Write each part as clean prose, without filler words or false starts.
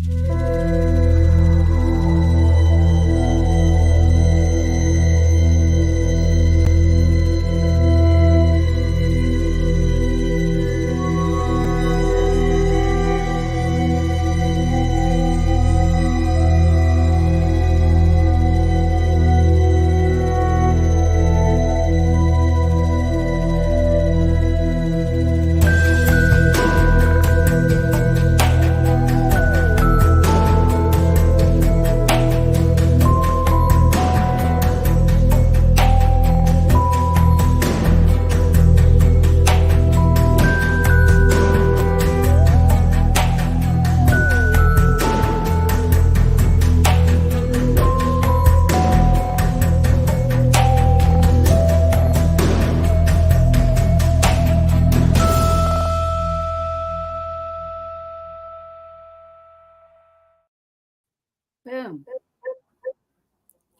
Boom.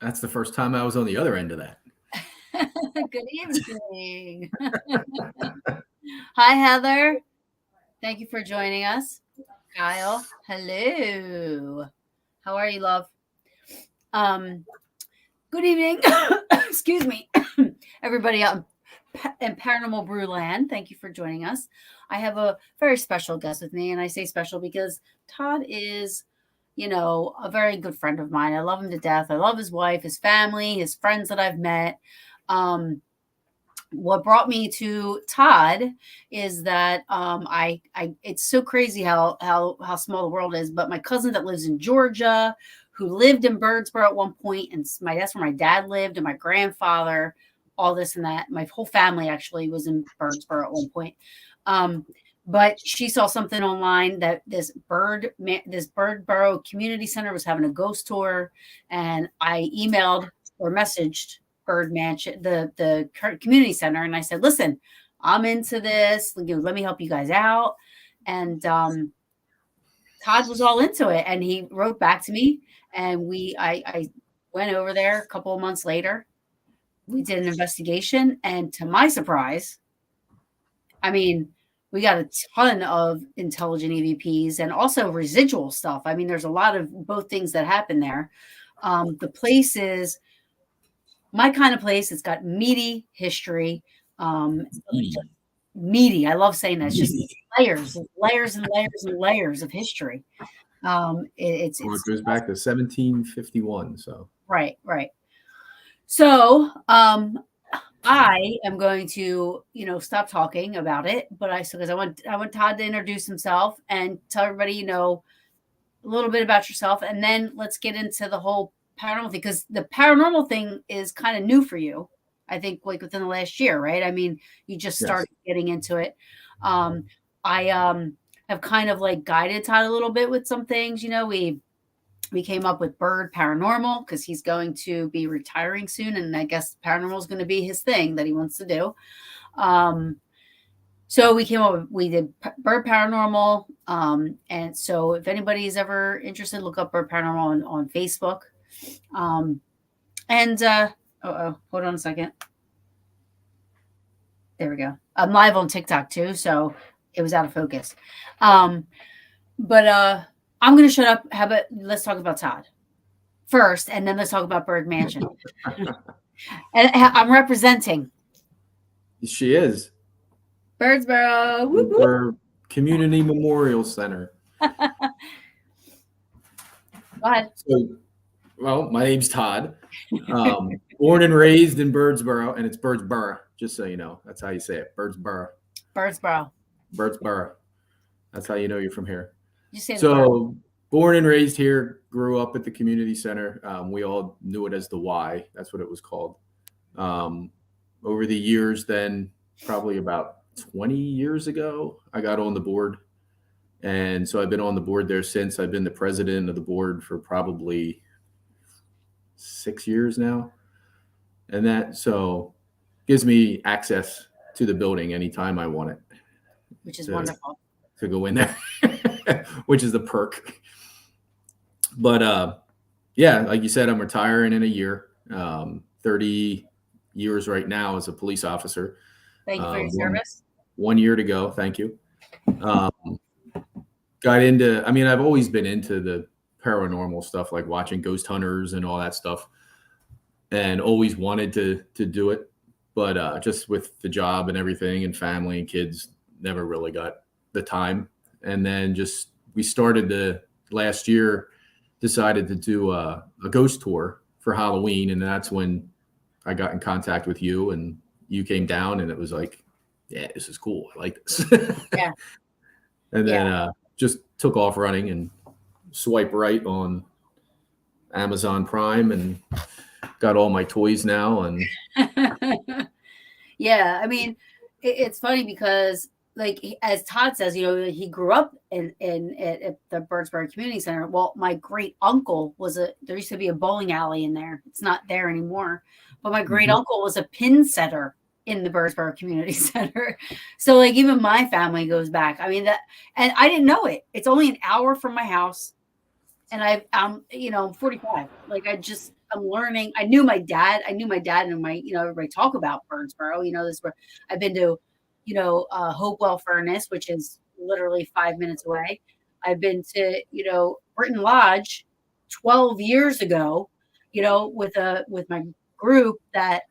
That's the first time I was on the other end of that. Good evening. Hi, Heather. Thank you for joining us. Kyle, hello. How are you, love? Good evening. Excuse me, everybody out in Paranormal Brew land. Thank you for joining us. I have a very special guest with me, and I say special because Todd is, a very good friend of mine. I love him to death. I love his wife, his family, his friends that I've met. What brought me to Todd is that I it's so crazy how small the world is. But my cousin that lives in Georgia, who lived in Birdsboro at one point, and that's where my dad lived, and my grandfather, all this and that. My whole family actually was in Birdsboro at one point. But she saw something online that this Birdsboro Community Center was having a ghost tour, and I emailed or messaged Bird Mansion, the community center, and I said, "Listen, I'm into this. Let me help you guys out." And Todd was all into it, and he wrote back to me, and I went over there a couple of months later. We did an investigation, and to my surprise, I mean, we got a ton of intelligent EVPs and also residual stuff. I mean, there's a lot of both things that happen there. The place is my kind of place. It's got meaty history. Meaty. I love saying that. It's just layers and layers and layers of history. It goes back to 1751. So right. So I am going to, stop talking about it, but because I want Todd to introduce himself and tell everybody, a little bit about yourself, and then let's get into the whole paranormal thing, because the paranormal thing is kind of new for you, I think, like within the last year, right? I mean, you just started getting into it. I have kind of like guided Todd a little bit with some things. We came up with Bird Paranormal because he's going to be retiring soon, and I guess paranormal is going to be his thing that he wants to do. So we did Bird Paranormal, and so if anybody's ever interested, look up Bird Paranormal on Facebook. Hold on a second. There we go. I'm live on TikTok too, so it was out of focus. But I'm going to shut up. How about let's talk about Todd first, and then let's talk about Bird Mansion. And I'm representing. She is. Birdsboro. Whoop, whoop. Her Community Memorial Center. Go ahead. Well, my name's Todd. Born and raised in Birdsboro, and it's Birdsboro, just so you know. That's how you say it. Birdsboro. Birdsboro. That's how you know you're from here. You say so born and raised here, grew up at the community center. We all knew it as the Y. That's what it was called. Over the years, then probably about 20 years ago, I got on the board. And so I've been on the board there since. I've been the president of the board for probably 6 years now. And that gives me access to the building anytime I want it. Which is wonderful. To go in there. Which is the perk. But like you said, I'm retiring in a year. 30 years right now as a police officer. Thank you for your service. 1 year to go. Thank you. got into, I mean, I've always been into the paranormal stuff, like watching ghost hunters and all that stuff, and always wanted to do it. But just with the job and everything and family and kids, never really got the time. And then just we started to last year, decided to do a ghost tour for Halloween, and that's when I got in contact with you, and you came down, and it was like, yeah, this is cool. I like this. Yeah. And then just took off running and swipe right on Amazon Prime and got all my toys now. And Yeah, I mean, it's funny because, like, as Todd says, he grew up at the Birdsboro Community Center. Well, my great uncle there used to be a bowling alley in there. It's not there anymore, but my great uncle was a pin setter in the Birdsboro Community Center. So, like, even my family goes back. I mean, and I didn't know it. It's only an hour from my house, and I'm 45. Like, I'm learning. I knew my dad, and everybody talk about Birdsboro. This where I've been to, Hopewell Furnace, which is literally 5 minutes away. I've been to, Britton Lodge 12 years ago, with my group that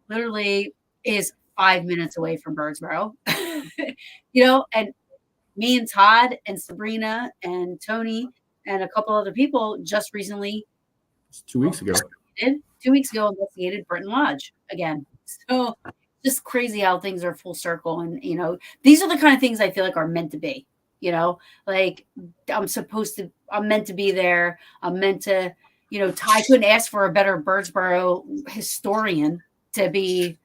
literally is 5 minutes away from Birdsboro. And me and Todd and Sabrina and Tony and a couple other people just recently 2 weeks ago. 2 weeks ago, investigated Britton Lodge again. So just crazy how things are full circle. And, these are the kind of things I feel like are meant to be, like I'm meant to be there. I'm meant to, Ty couldn't ask for a better Birdsboro historian to be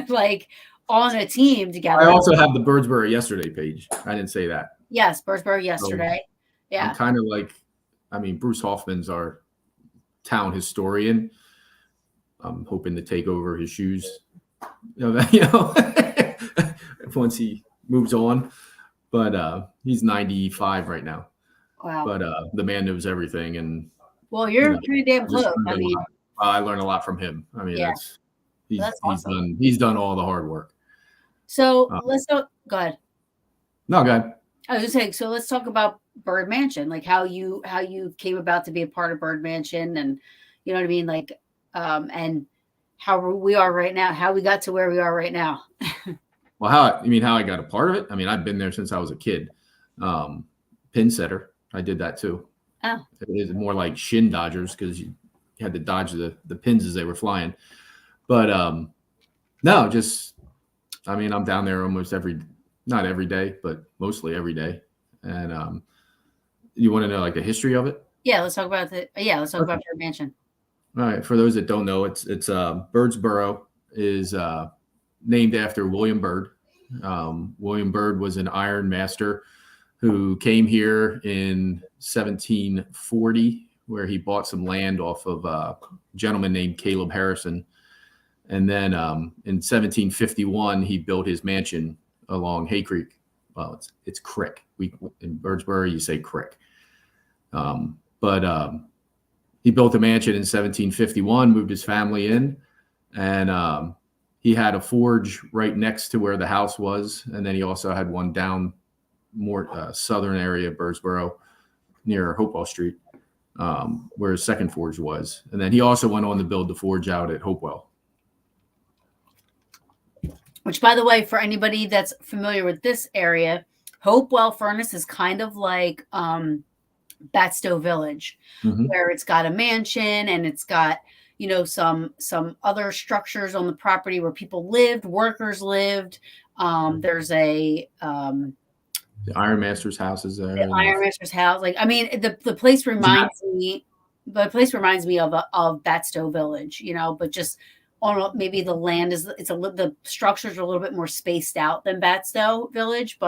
like on a team together. I also have the Birdsboro Yesterday page. I didn't say that. Yes, Birdsboro Yesterday. So yeah. I'm kind of like, Bruce Hoffman's our town historian. I'm hoping to take over his shoes, once he moves on. But he's 95 right now. Wow. But the man knows everything. And well, you're pretty damn close. I learned a lot from him. That's awesome. He's done all the hard work. So let's go ahead. No, go ahead. I was just saying, so let's talk about Bird Mansion, like how you came about to be a part of Bird Mansion, and you know what I mean, like and how we are right now, how we got to where we are right now. Well, how I got a part of it? I've been there since I was a kid. Pin setter, I did that too. Oh. It is more like shin dodgers because you had to dodge the pins as they were flying. But no, just I'm down there almost not every day, but mostly every day. And you want to know like the history of it? Yeah, let's talk about about Bird Mansion. All right. For those that don't know, it's Birdsboro is named after William Byrd. William Byrd was an iron master who came here in 1740, where he bought some land off of a gentleman named Caleb Harrison. And then in 1751, he built his mansion along Hay Creek. Well, it's Crick. In Birdsboro, you say Crick. But he built a mansion in 1751, moved his family in, and he had a forge right next to where the house was. And then he also had one down more southern area of Birdsboro near Hopewell Street, where his second forge was. And then he also went on to build the forge out at Hopewell. Which, by the way, for anybody that's familiar with this area, Hopewell Furnace is kind of like Batstow Village, where it's got a mansion and it's got, some other structures on the property where people lived, workers lived. There's the Iron Master's house is there. The Iron Master's house. The place reminds me. The place reminds me of Batstow Village, but just on maybe the land the structures are a little bit more spaced out than Batstow Village,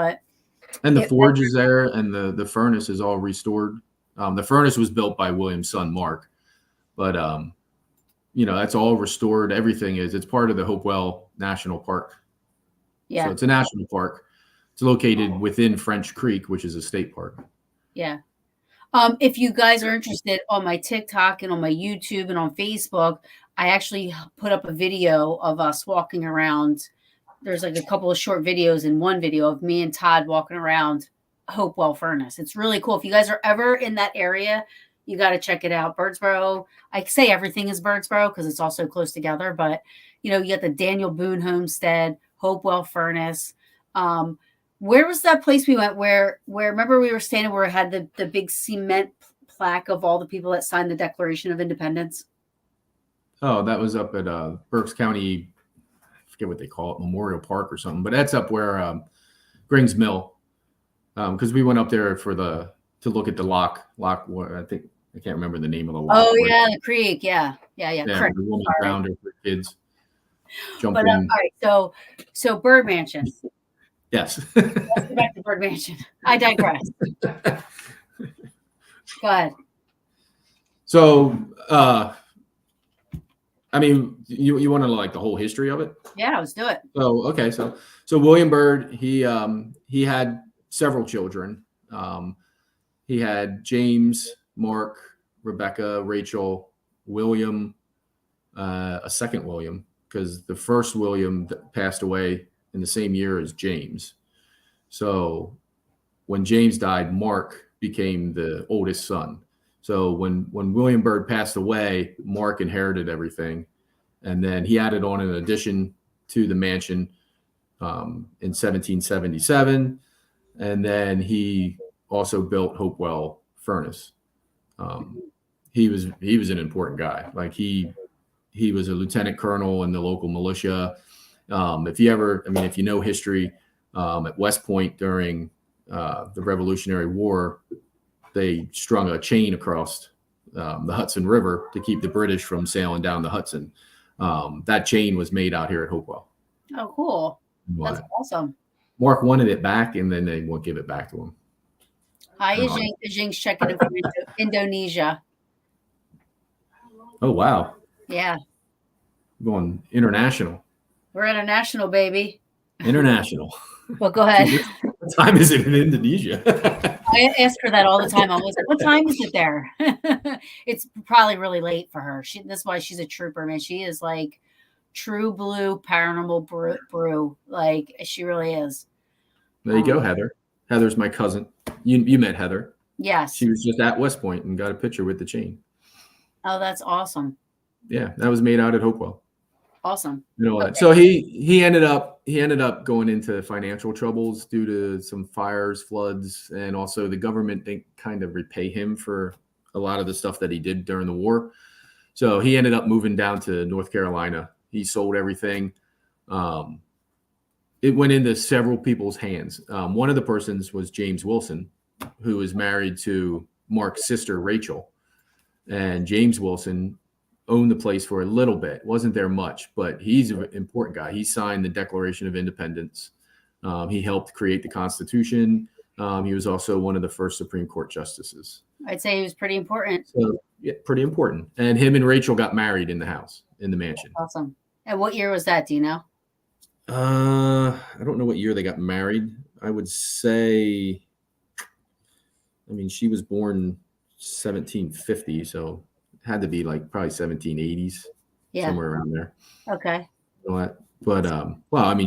and the forge is there, and the furnace is all restored. The furnace was built by William's son Mark, but that's all restored. Everything it's part of the Hopewell National Park. Yeah, so it's a national park. It's located within French Creek, which is a state park. Yeah. If you guys are interested, on my TikTok and on my YouTube and on Facebook, I actually put up a video of us walking around. There's like a couple of short videos in one video of me and Todd walking around Hopewell Furnace. It's really cool. If you guys are ever in that area, you got to check it out. Birdsboro. I say everything is Birdsboro because it's all so close together, but you get the Daniel Boone Homestead, Hopewell Furnace. Where was that place we went where remember we were standing where it had the big cement plaque of all the people that signed the Declaration of Independence? Oh, that was up at Berks County, I forget what they call it, Memorial Park or something, but that's up where Grings Mill, because we went up there to look at the lock. I think I can't remember the name of the lock. Oh yeah, the creek. Yeah. Yeah, Correct. the woman drowned her for kids. But all right, so Bird Mansion. Yes. Let's go back to Bird Mansion. I digress. Go ahead. So, I mean, you want to know like the whole history of it? Yeah, let's do it. Oh, okay. So William Byrd, he had several children. He had James, Mark, Rebecca, Rachel, William, a second William, because the first William that passed away in the same year as James. So when James died, Mark became the oldest son. So when William Byrd passed away, Mark inherited everything. And then he added on an addition to the mansion in 1777. And then he also built Hopewell Furnace. He was an important guy. Like he was a lieutenant colonel in the local militia. If you know history, at West Point during the Revolutionary War, they strung a chain across the Hudson River to keep the British from sailing down the Hudson. That chain was made out here at Hopewell. Oh, cool. That's awesome. Mark wanted it back, and then they won't give it back to him. Hi, Ajing's checking in from Indonesia. Oh, wow. Yeah. Going international. We're international, baby. International. Well, go ahead. What time is it in Indonesia? I ask her that all the time. I'm always like, what time is it there? It's probably really late for her. That's why she's a trooper, man. She is like true blue paranormal brew. Like she really is. There you go, Heather. Heather's my cousin. You met Heather. Yes. She was just at West Point and got a picture with the chain. Oh, that's awesome. Yeah, that was made out at Hopewell. Awesome. Okay. So he ended up going into financial troubles due to some fires, floods, and also the government didn't kind of repay him for a lot of the stuff that he did during the war. So he ended up moving down to North Carolina. He sold everything. It went into several people's hands. One of the persons was James Wilson, who was married to Mark's sister, Rachel. And James Wilson owned the place for a little bit. Wasn't there much, but he's an important guy. He signed the Declaration of Independence. He helped create the Constitution. He was also one of the first Supreme Court justices. I'd say he was pretty important. So, yeah, pretty important. And him and Rachel got married in the house, in the mansion. That's awesome. And what year was that? Do you know? I don't know what year they got married. I would say, she was born 1750, so it had to be like probably 1780s, somewhere around there. Okay. But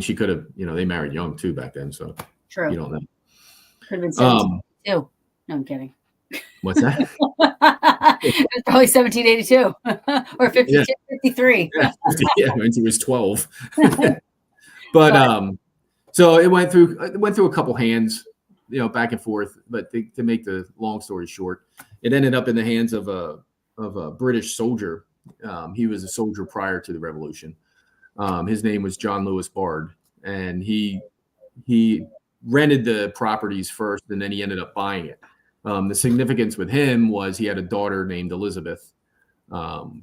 she could have, they married young too back then, so true. You don't know. Could have been 1782. No, I'm kidding. What's that? It was probably 1782 or 53. Yeah, when he was 12. But so it went through a couple hands, back and forth. But to make the long story short, it ended up in the hands of a British soldier. He was a soldier prior to the Revolution. His name was John Lewis Bard, and he rented the properties first, and then he ended up buying it. The significance with him was he had a daughter named Elizabeth.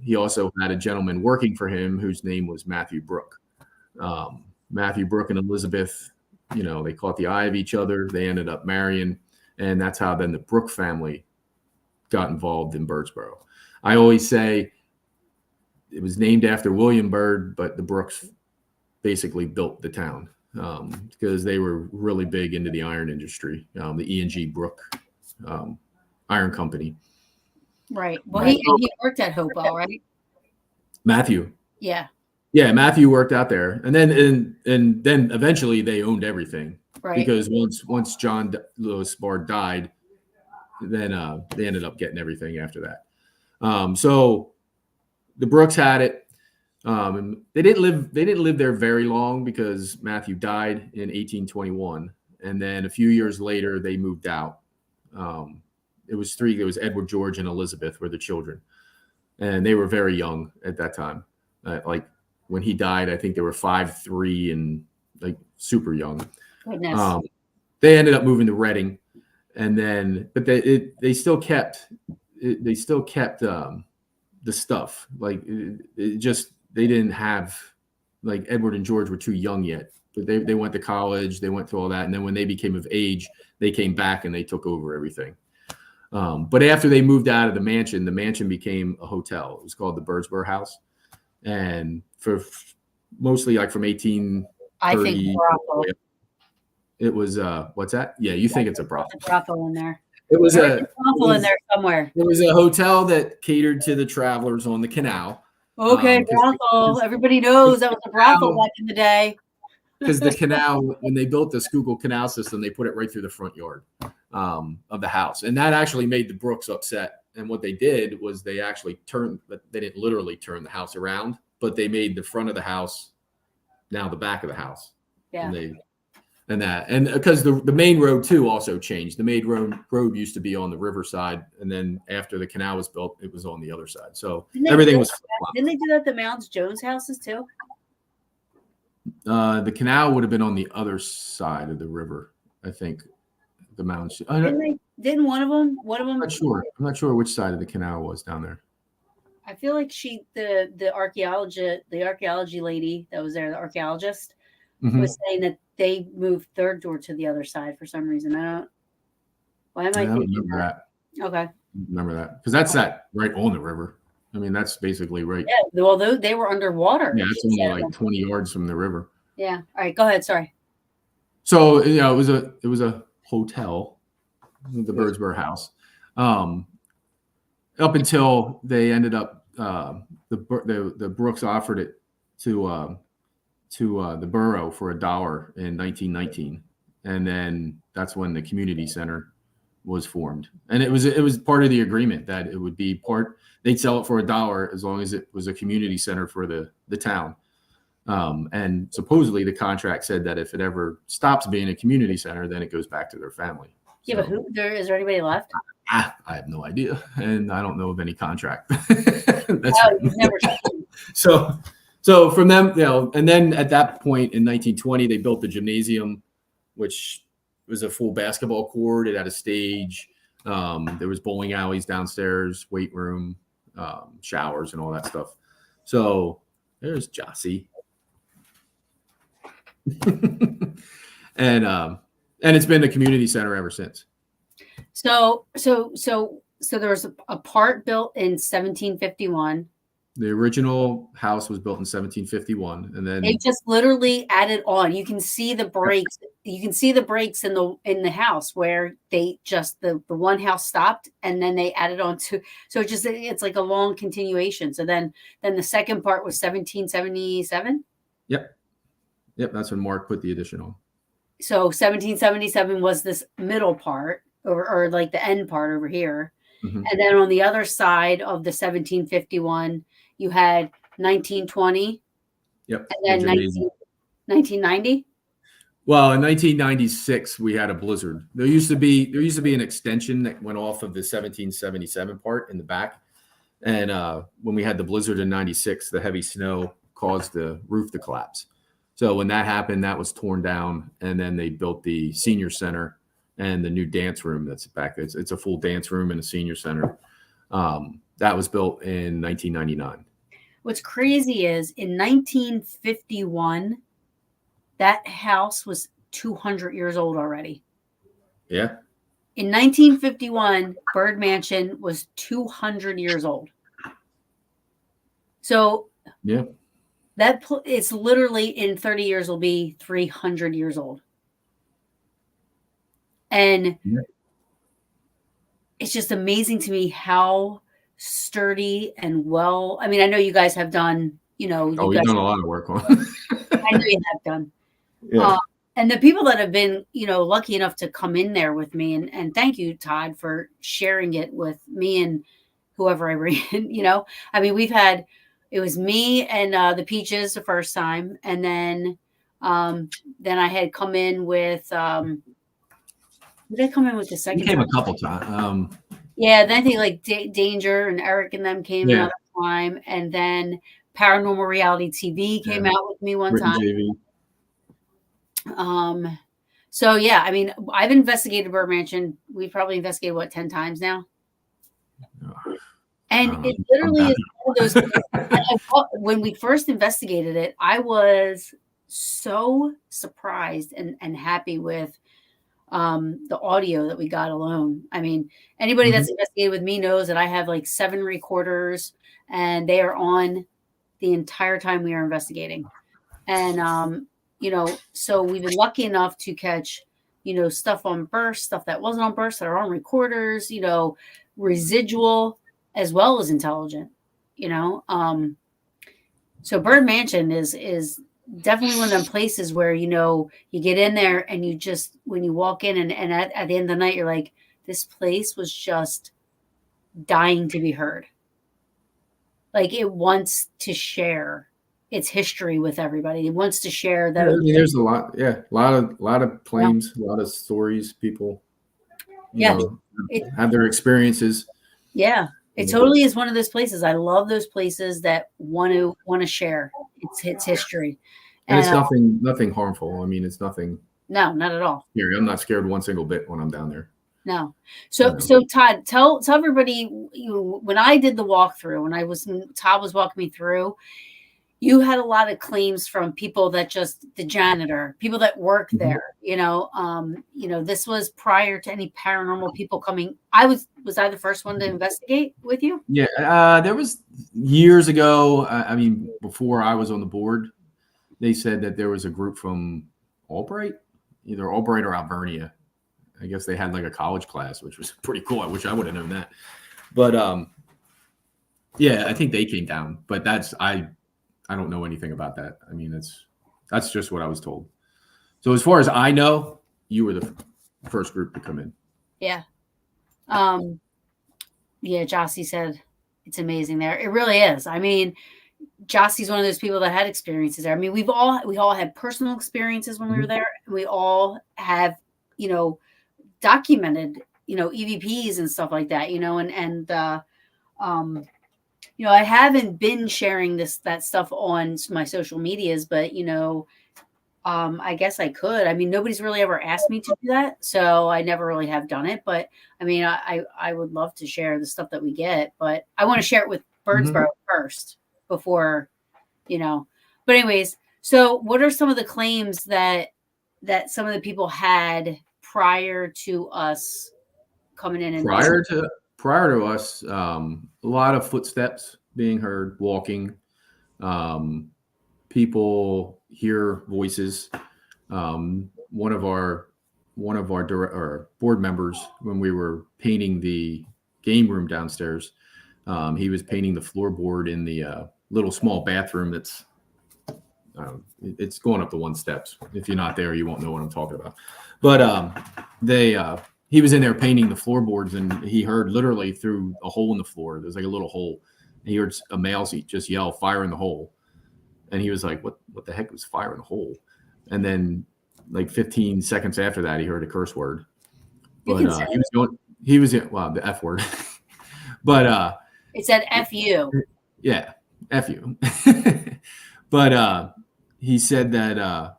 He also had a gentleman working for him whose name was Matthew Brooke. Matthew Brooke and Elizabeth, they caught the eye of each other. They ended up marrying, and that's how then the Brooke family got involved in Birdsboro. I always say it was named after William Byrd, but the Brookes basically built the town because they were really big into the iron industry, the E&G Brooke Iron Company. Right. Well, he worked at Hopewell, right? Matthew. Yeah. Yeah, Matthew worked out there, and then eventually they owned everything. Right. Because once John Lewis Bard died, then they ended up getting everything after that. So the Brooks had it. And they didn't live there very long because Matthew died in 1821, and then a few years later they moved out. It was three. It was Edward, George, and Elizabeth were the children, and they were very young at that time. Like when he died, I think they were 5, 3, and like super young. Goodness. They ended up moving to Reading, and then but they still kept the stuff. Like it just they didn't have, like, Edward and George were too young yet, but they went to college, they went through all that, and then when they became of age, they came back and they took over everything. But after they moved out of the mansion became a hotel. It was called the Birdsboro House, and for mostly like from 1830. I think brothel. It was what's that? Yeah, you think it's a brothel? A brothel in there. It was a brothel in there somewhere. It was a hotel that catered to the travelers on the canal. Okay, brothel. Everybody knows that was a brothel back in the day. Because the canal, when they built the Schuylkill Canal system, they put it right through the front yard of the house, and that actually made the Brooks upset. And what they did was they actually turned, but they didn't literally turn the house around, but they made the front of the house now the back of the house. Yeah. And because the main road too also changed. The main road used to be on the riverside, and then after the canal was built, it was on the other side. So everything was flip-flop. Didn't they do that at the Mounds Jones houses too? The canal would have been on the other side of the river, I think. The Mounds. Didn't one of them? I'm not sure which side of the canal was down there. I feel like the archaeology lady that was there, the archaeologist, was saying that they moved their door to the other side for some reason. I don't remember that. Okay. Remember that because that's that right on the river. I mean, that's basically right. Yeah. Well, they were underwater. Yeah, it's only like 20 yards from the river. Yeah. All right. Go ahead. Sorry. So it was a hotel, the Birdsboro House, up until they ended up the Brooks offered it to the borough for $1 in 1919, and then that's when the community center was formed. And it was part of the agreement that it would be they'd sell it for $1 as long as it was a community center for the town. And supposedly the contract said that if it ever stops being a community center, then it goes back to their family. Yeah, but is there anybody left? I have no idea, and I don't know of any contract. You've never. So from them, and then at that point in 1920, they built the gymnasium, which was a full basketball court. It had a stage. There was bowling alleys downstairs, weight room, showers, and all that stuff. So there's Jossie. And it's been the community center ever since. So there was a part built in 1751. The original house was built in 1751, and then they just literally added on. You can see the breaks. You can see the breaks in the house where they just the one house stopped, and then they added on to. So it's like a long continuation. So then the second part was 1777. Yep, that's when Mark put the addition on. So 1777 was this middle part, or like the end part over here, and then on the other side of the 1751. You had 1920. Yep. And then 1990. Well, in 1996, we had a blizzard. There used to be an extension that went off of the 1777 part in the back. And when we had the blizzard in 96, the heavy snow caused the roof to collapse. So when that happened, that was torn down. And then they built the senior center and the new dance room that's back. It's a full dance room and a senior center. That was built in 1999. What's crazy is in 1951, that house was 200 years old already. Yeah. In 1951, Bird Mansion was 200 years old. So yeah, it's literally in 30 years will be 300 years old. And it's just amazing to me how sturdy and well. I mean, I know you guys have done, we've done a lot of work on it. I know you have done. Yeah. And the people that have been, lucky enough to come in there with me, and thank you, Todd, for sharing it with me and whoever I bring in. I mean, it was me and the Peaches the first time, and then I had come in with, who did I come in with the You second came time? a couple times. Yeah, then I think like Danger and Eric and them came Yeah, another time, and then Paranormal Reality TV yeah. came out with me one Rick and time. JV. So yeah, I mean, I've investigated Bird Mansion. We've probably investigated what 10 times now, and it literally is one of those places. When we first investigated it, I was so surprised and happy with the audio that we got alone. I mean, anybody that's investigated with me knows that I have like 7 recorders, and they are on the entire time we are investigating. And so we've been lucky enough to catch, stuff on burst, stuff that wasn't on burst that are on recorders, residual as well as intelligent, you know. So Bird Mansion is definitely one of them places where, you get in there and you just, when you walk in and at the end of the night, you're like, this place was just dying to be heard. Like it wants to share its history with everybody. It wants to share Yeah, I those. mean, there's a lot. Yeah, a lot of claims, a lot of stories. People, Yeah. It, have their experiences. yeah. It totally is one of those places. I love those places that want to share its history. And it's And nothing harmful. I mean, it's nothing no, not at all. scary. I'm not scared one single bit when I'm down there. No. So Todd, tell everybody, when I did the walkthrough, Todd was walking me through, you had a lot of claims from people that just the janitor, people that work there, this was prior to any paranormal people coming. Was I the first one to investigate with you? Yeah, there was years ago. I mean, before I was on the board, they said that there was a group from Albright, either Albright or Alvernia. I guess they had like a college class, which was pretty cool. I wish I would have known that. But yeah, I think they came down. But I don't know anything about that. I mean, that's just what I was told. So as far as I know, you were the first group to come in. Yeah. Yeah, Jossie said it's amazing there. It really is. I mean, Jossie's one of those people that had experiences there. I mean, we all had personal experiences when we were there. We all have, documented, EVPs and stuff like that, I haven't been sharing that stuff on my social medias, but I guess I could. I mean, nobody's really ever asked me to do that, so I never really have done it. But I mean, I would love to share the stuff that we get, but I want to share it with Birdsboro first before, But anyways, so what are some of the claims that some of the people had prior to us coming in? Prior to us, a lot of footsteps being heard, walking. People hear voices. One of our board members, when we were painting the game room downstairs, he was painting the floorboard in the little small bathroom that's it's going up the 1 steps. If you're not there, you won't know what I'm talking about. But he was in there painting the floorboards, and he heard literally through a hole in the floor. There's like a little hole. And he heard a male just yell, "Fire in the hole!" And he was like, "What the heck was fire in the hole?" And then, like 15 seconds after that, he heard a curse word. But he was the F word. But it said "F you." Yeah, F you. But he said that.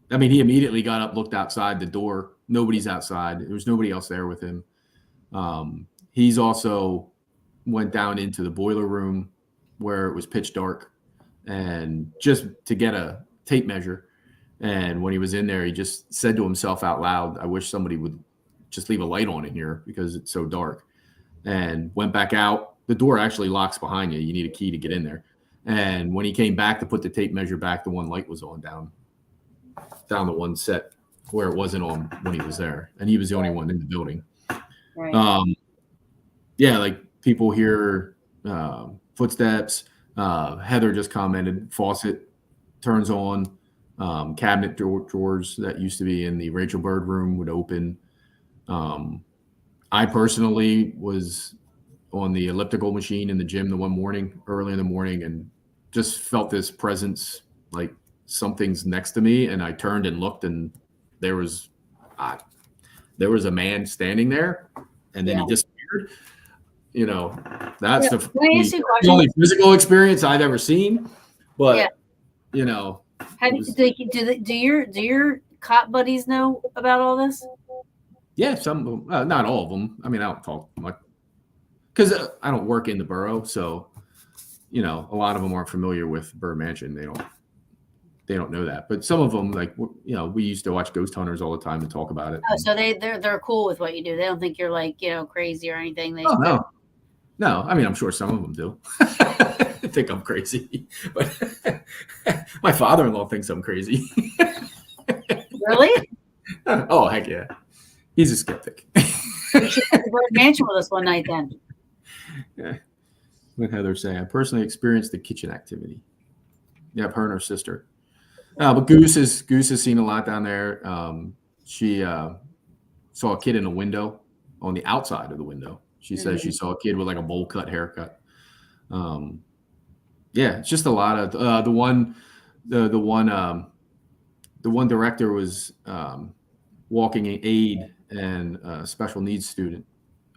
I mean, he immediately got up, looked outside the door. Nobody's outside. There was nobody else there with him. He's also went down into the boiler room where it was pitch dark, and just to get a tape measure. And when he was in there, he just said to himself out loud, "I wish somebody would just leave a light on in here because it's so dark." And went back out. The door actually locks behind you. You need a key to get in there. And when he came back to put the tape measure back, the one light was on down the one set where it wasn't on when he was there. And he was the only one in the building. Right. Yeah, like people hear footsteps. Heather just commented, faucet turns on. Cabinet drawers that used to be in the Rachel Bird room would open. I personally was on the elliptical machine in the gym the one morning, early in the morning, and just felt this presence, like something's next to me. And I turned and looked, and there was a man standing there, and then he disappeared. That's the only physical experience I've ever seen. But how do your cop buddies know about all this? Yeah, some, not all of them. I mean, I don't talk much because I don't work in the borough, so a lot of them aren't familiar with Bird Mansion. They don't know that. But some of them, like we used to watch Ghost Hunters all the time and talk about it. Oh, so they're cool with what you do. They don't think you're like crazy or anything. No. I mean, I'm sure some of them do. Think I'm crazy, but my father-in-law thinks I'm crazy. Really? Oh, heck yeah. He's a skeptic. You should go to Bird Mansion with us one night then. Yeah. What Heather's saying. I personally experienced the kitchen activity. Yeah, her and her sister. But Goose has seen a lot down there. She saw a kid in a window on the outside of the window. She says she saw a kid with like a bowl cut haircut. Yeah, it's just a lot of the one director was walking an aide and a special needs student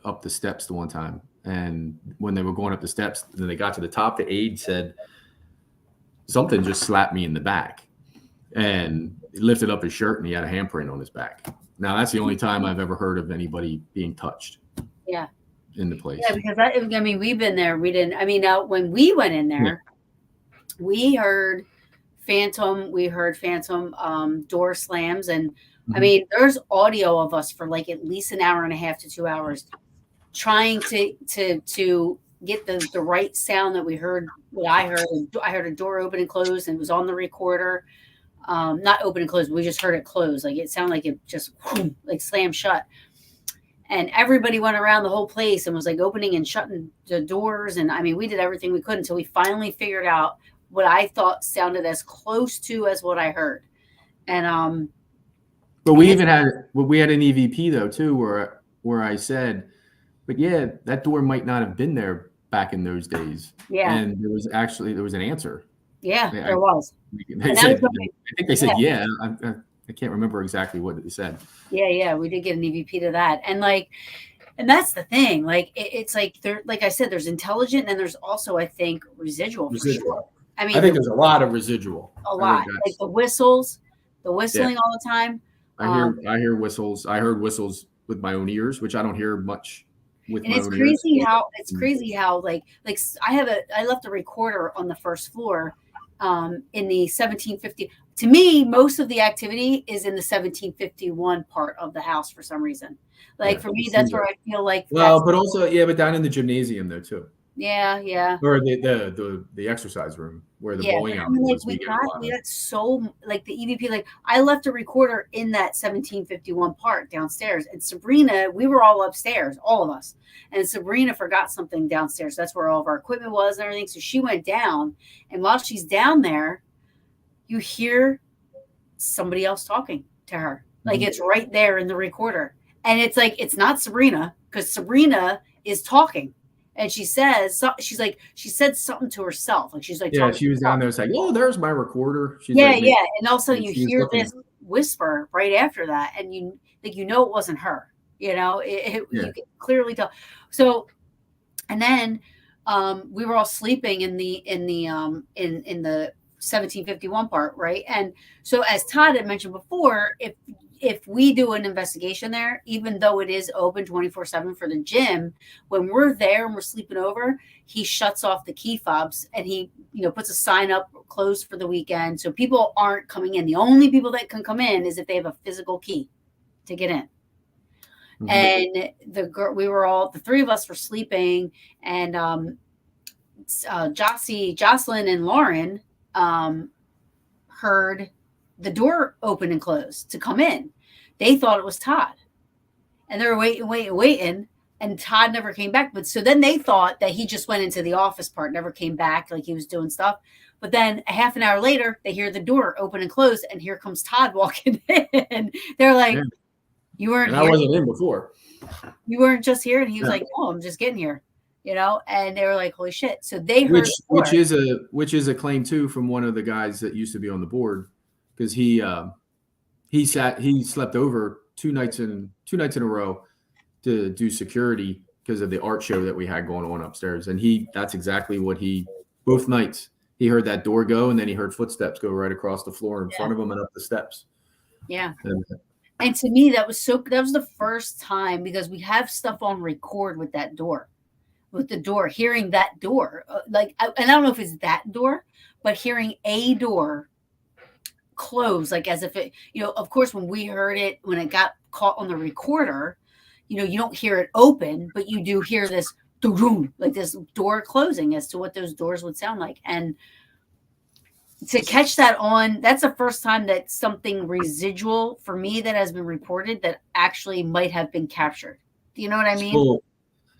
up the steps the one time. And when they were going up the steps, then they got to the top, the aide said, something just slapped me in the back. And he lifted up his shirt and he had a handprint on his back. Now, that's the only time I've ever heard of anybody being touched. Yeah. In the place. Yeah, because we've been there. When we went in there, we heard phantom door slams. And I mean, there's audio of us for like at least an hour and a half to 2 hours trying to get the right sound that we heard, what I heard. I heard a door open and close, and it was on the recorder. Not open and close, we just heard it close. Like it sounded like it just like slammed shut. And everybody went around the whole place and was like opening and shutting the doors. And I mean, we did everything we could until we finally figured out what I thought sounded as close to as what I heard. And but we had an EVP though too, where I said, but yeah, that door might not have been there back in those days. Yeah. And there was an answer. Yeah, there was. I think they said, yeah. I can't remember exactly what they said. Yeah, we did get an EVP to that, and that's the thing. Like it's like there, like I said, there's intelligent, and there's also I think residual. For sure. I mean, I think there's a lot of residual. A lot, like the whistling all the time. I hear whistles. I heard whistles with my own ears, which I don't hear much with my own ears. It's crazy how like I left a recorder on the first floor. In the 1750, to me, most of the activity is in the 1751 part of the house for some reason. For me, that's where I feel like. Well, but also, but down in the gymnasium though too. Yeah. Or the exercise room where the bowling alley was. We got so like the EVP. Like I left a recorder in that 1751 part downstairs, and Sabrina, we were all upstairs, all of us, and Sabrina forgot something downstairs. That's where all of our equipment was and everything. So she went down, and while she's down there, you hear somebody else talking to her. Like it's right there in the recorder, and it's like it's not Sabrina because Sabrina is talking. And she said something to herself. Like she's like, yeah, she was down there saying, "Oh, there's my recorder." She's and also you hear this whisper right after that, and you it wasn't her. You can clearly tell. So, and then we were all sleeping in the 1751 part, right? And so, as Todd had mentioned before, if we do an investigation there, even though it is open 24/7 for the gym, when we're there and we're sleeping over, he shuts off the key fobs and he, puts a sign up closed for the weekend. So people aren't coming in. The only people that can come in is if they have a physical key to get in. Mm-hmm. And the three of us were sleeping, and Jocelyn and Lauren heard the door open and close to come in. They thought it was Todd, and they were waiting, and Todd never came back. But so then they thought that he just went into the office part, never came back, like he was doing stuff. But then a half an hour later, they hear the door open and close, and here comes Todd walking in. They're like, Yeah. "You weren't And here. I wasn't in before. You weren't just here." And he was Yeah. like, "Oh, I'm just getting here." And they were like, "Holy shit!" So they heard Which is a claim too from one of the guys that used to be on the board, because he slept over two nights in a row to do security because of the art show that we had going on upstairs, and that's exactly what both nights he heard that door go, and then he heard footsteps go right across the floor in front of him and up the steps. Yeah. And to me, that was the first time, because we have stuff on record with the door, hearing that door, and I don't know if it's that door, but hearing a door close, like as if it, of course, when we heard it, when it got caught on the recorder, you don't hear it open, but you do hear this boom, like this door closing, as to what those doors would sound like. And to catch that that's the first time that something residual for me that has been reported that actually might have been captured. Do you know what I mean? So,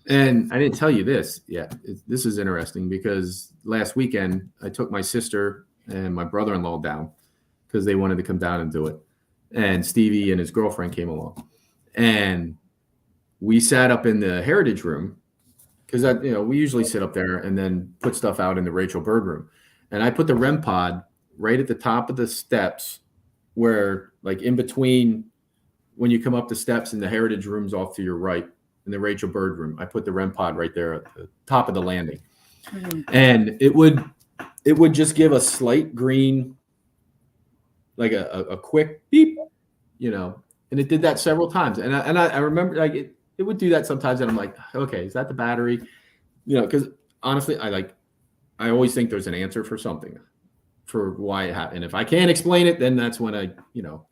and I didn't tell you this yet. This is interesting because last weekend I took my sister and my brother-in-law down because they wanted to come down and do it. And Stevie and his girlfriend came along. And we sat up in the heritage room because we usually sit up there and then put stuff out in the Rachel Bird room. And I put the REM pod right at the top of the steps, where, like, in between when you come up the steps and the heritage room's off to your right in the Rachel Bird room. I put the REM pod right there at the top of the landing. Mm-hmm. And it would just give a slight green, like a quick beep, and it did that several times. And I remember, like, it would do that sometimes, and I'm like, okay, is that the battery? Because honestly, I always think there's an answer for something, for why it happened. And if I can't explain it, then that's when you're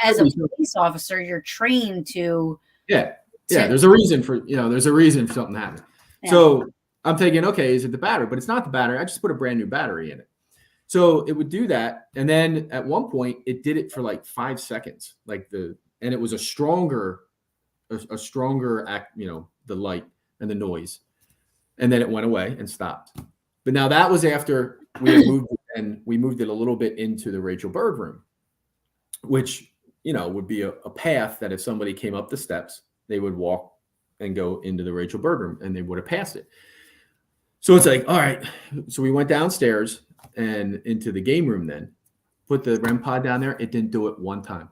as a police officer, you're trained to. Yeah. There's a reason for something happening. Yeah. So I'm thinking, okay, is it the battery? But it's not the battery. I just put a brand new battery in it. So it would do that. And then at one point it did it for like 5 seconds, and it was a stronger act, the light and the noise. And then it went away and stopped. But now that was after we moved it a little bit into the Rachel Bird room, which, would be a path that if somebody came up the steps, they would walk and go into the Rachel Bird room, and they would have passed it. So it's like, all right. So we went downstairs and into the game room, then put the REM pod down there. It didn't do it one time.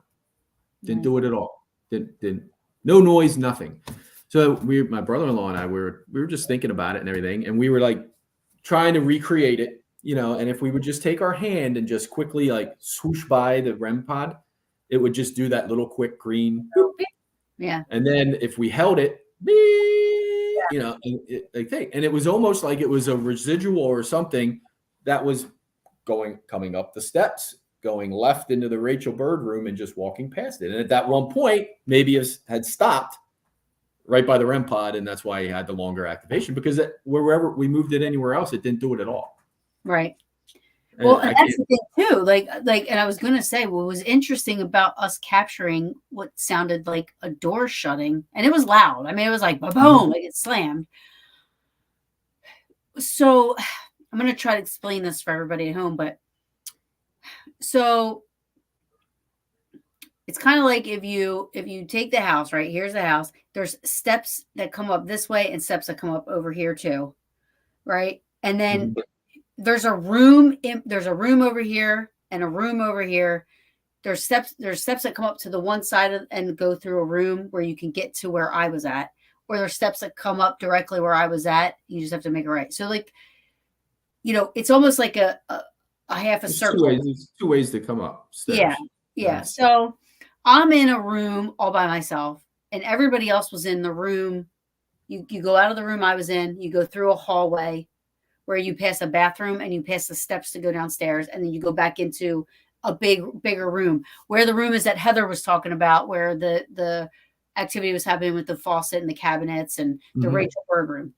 Didn't do it at all. Didn't no noise, nothing. So my brother-in-law and I, we were just thinking about it and everything. And we were like trying to recreate it, and if we would just take our hand and just quickly like swoosh by the REM pod, it would just do that little quick green. Boop. Yeah. And then if we held it, and it was almost like it was a residual or something that was coming up the steps, going left into the Rachel Bird room and just walking past it. And at that one point, maybe it had stopped right by the REM pod, and that's why he had the longer activation, because wherever we moved it anywhere else, it didn't do it at all. Right. Well, and that's the thing too. Like, and I was going to say, what was interesting about us capturing what sounded like a door shutting, and it was loud. I mean, it was like boom, like it slammed. So I'm going to try to explain this for everybody at home, but so it's kind of like if you take the house, right? Here's the house. There's steps that come up this way and steps that come up over here too, right? And then there's a room over here and a room over here. There's steps that come up to the one side and go through a room where you can get to where I was at, or there's steps that come up directly where I was at. You just have to make a right. So like, it's almost like a half a circle. There's two ways to come up stairs. Yeah. So I'm in a room all by myself, and everybody else was in the room. You go out of the room I was in, you go through a hallway where you pass a bathroom and you pass the steps to go downstairs, and then you go back into a bigger room, where the room is that Heather was talking about, where the activity was happening with the faucet and the cabinets and the Rachel Bird room.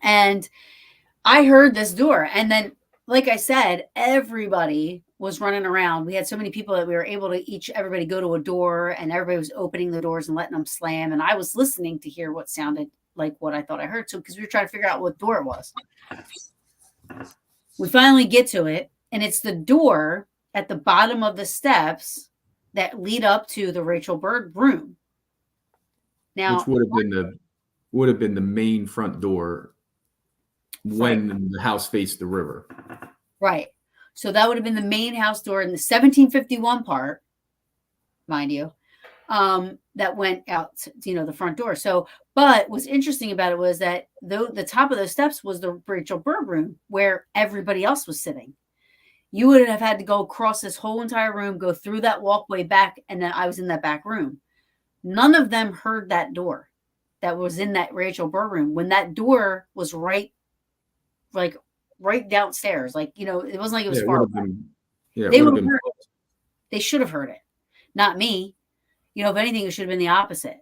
And I heard this door, and then, like I said, everybody was running around. We had so many people that we were able to everybody go to a door, and everybody was opening the doors and letting them slam. And I was listening to hear what sounded like what I thought I heard. So, because we were trying to figure out what door it was. We finally get to it, and it's the door at the bottom of the steps that lead up to the Rachel Bird room. Which Now, would have been the main front door when the house faced the river. right. So that would have been the main house door in the 1751 part, mind you, that went out, the front door. So, but what's interesting about it was that the top of those steps was the Rachel Bird room where everybody else was sitting. You would have had to go across this whole entire room, go through that walkway back, and then I was in that back room. None of them heard that door that was in that Rachel Bird room when that door was right downstairs. Like, it wasn't like it was far away. They should have heard it. Not me. If anything, it should have been the opposite.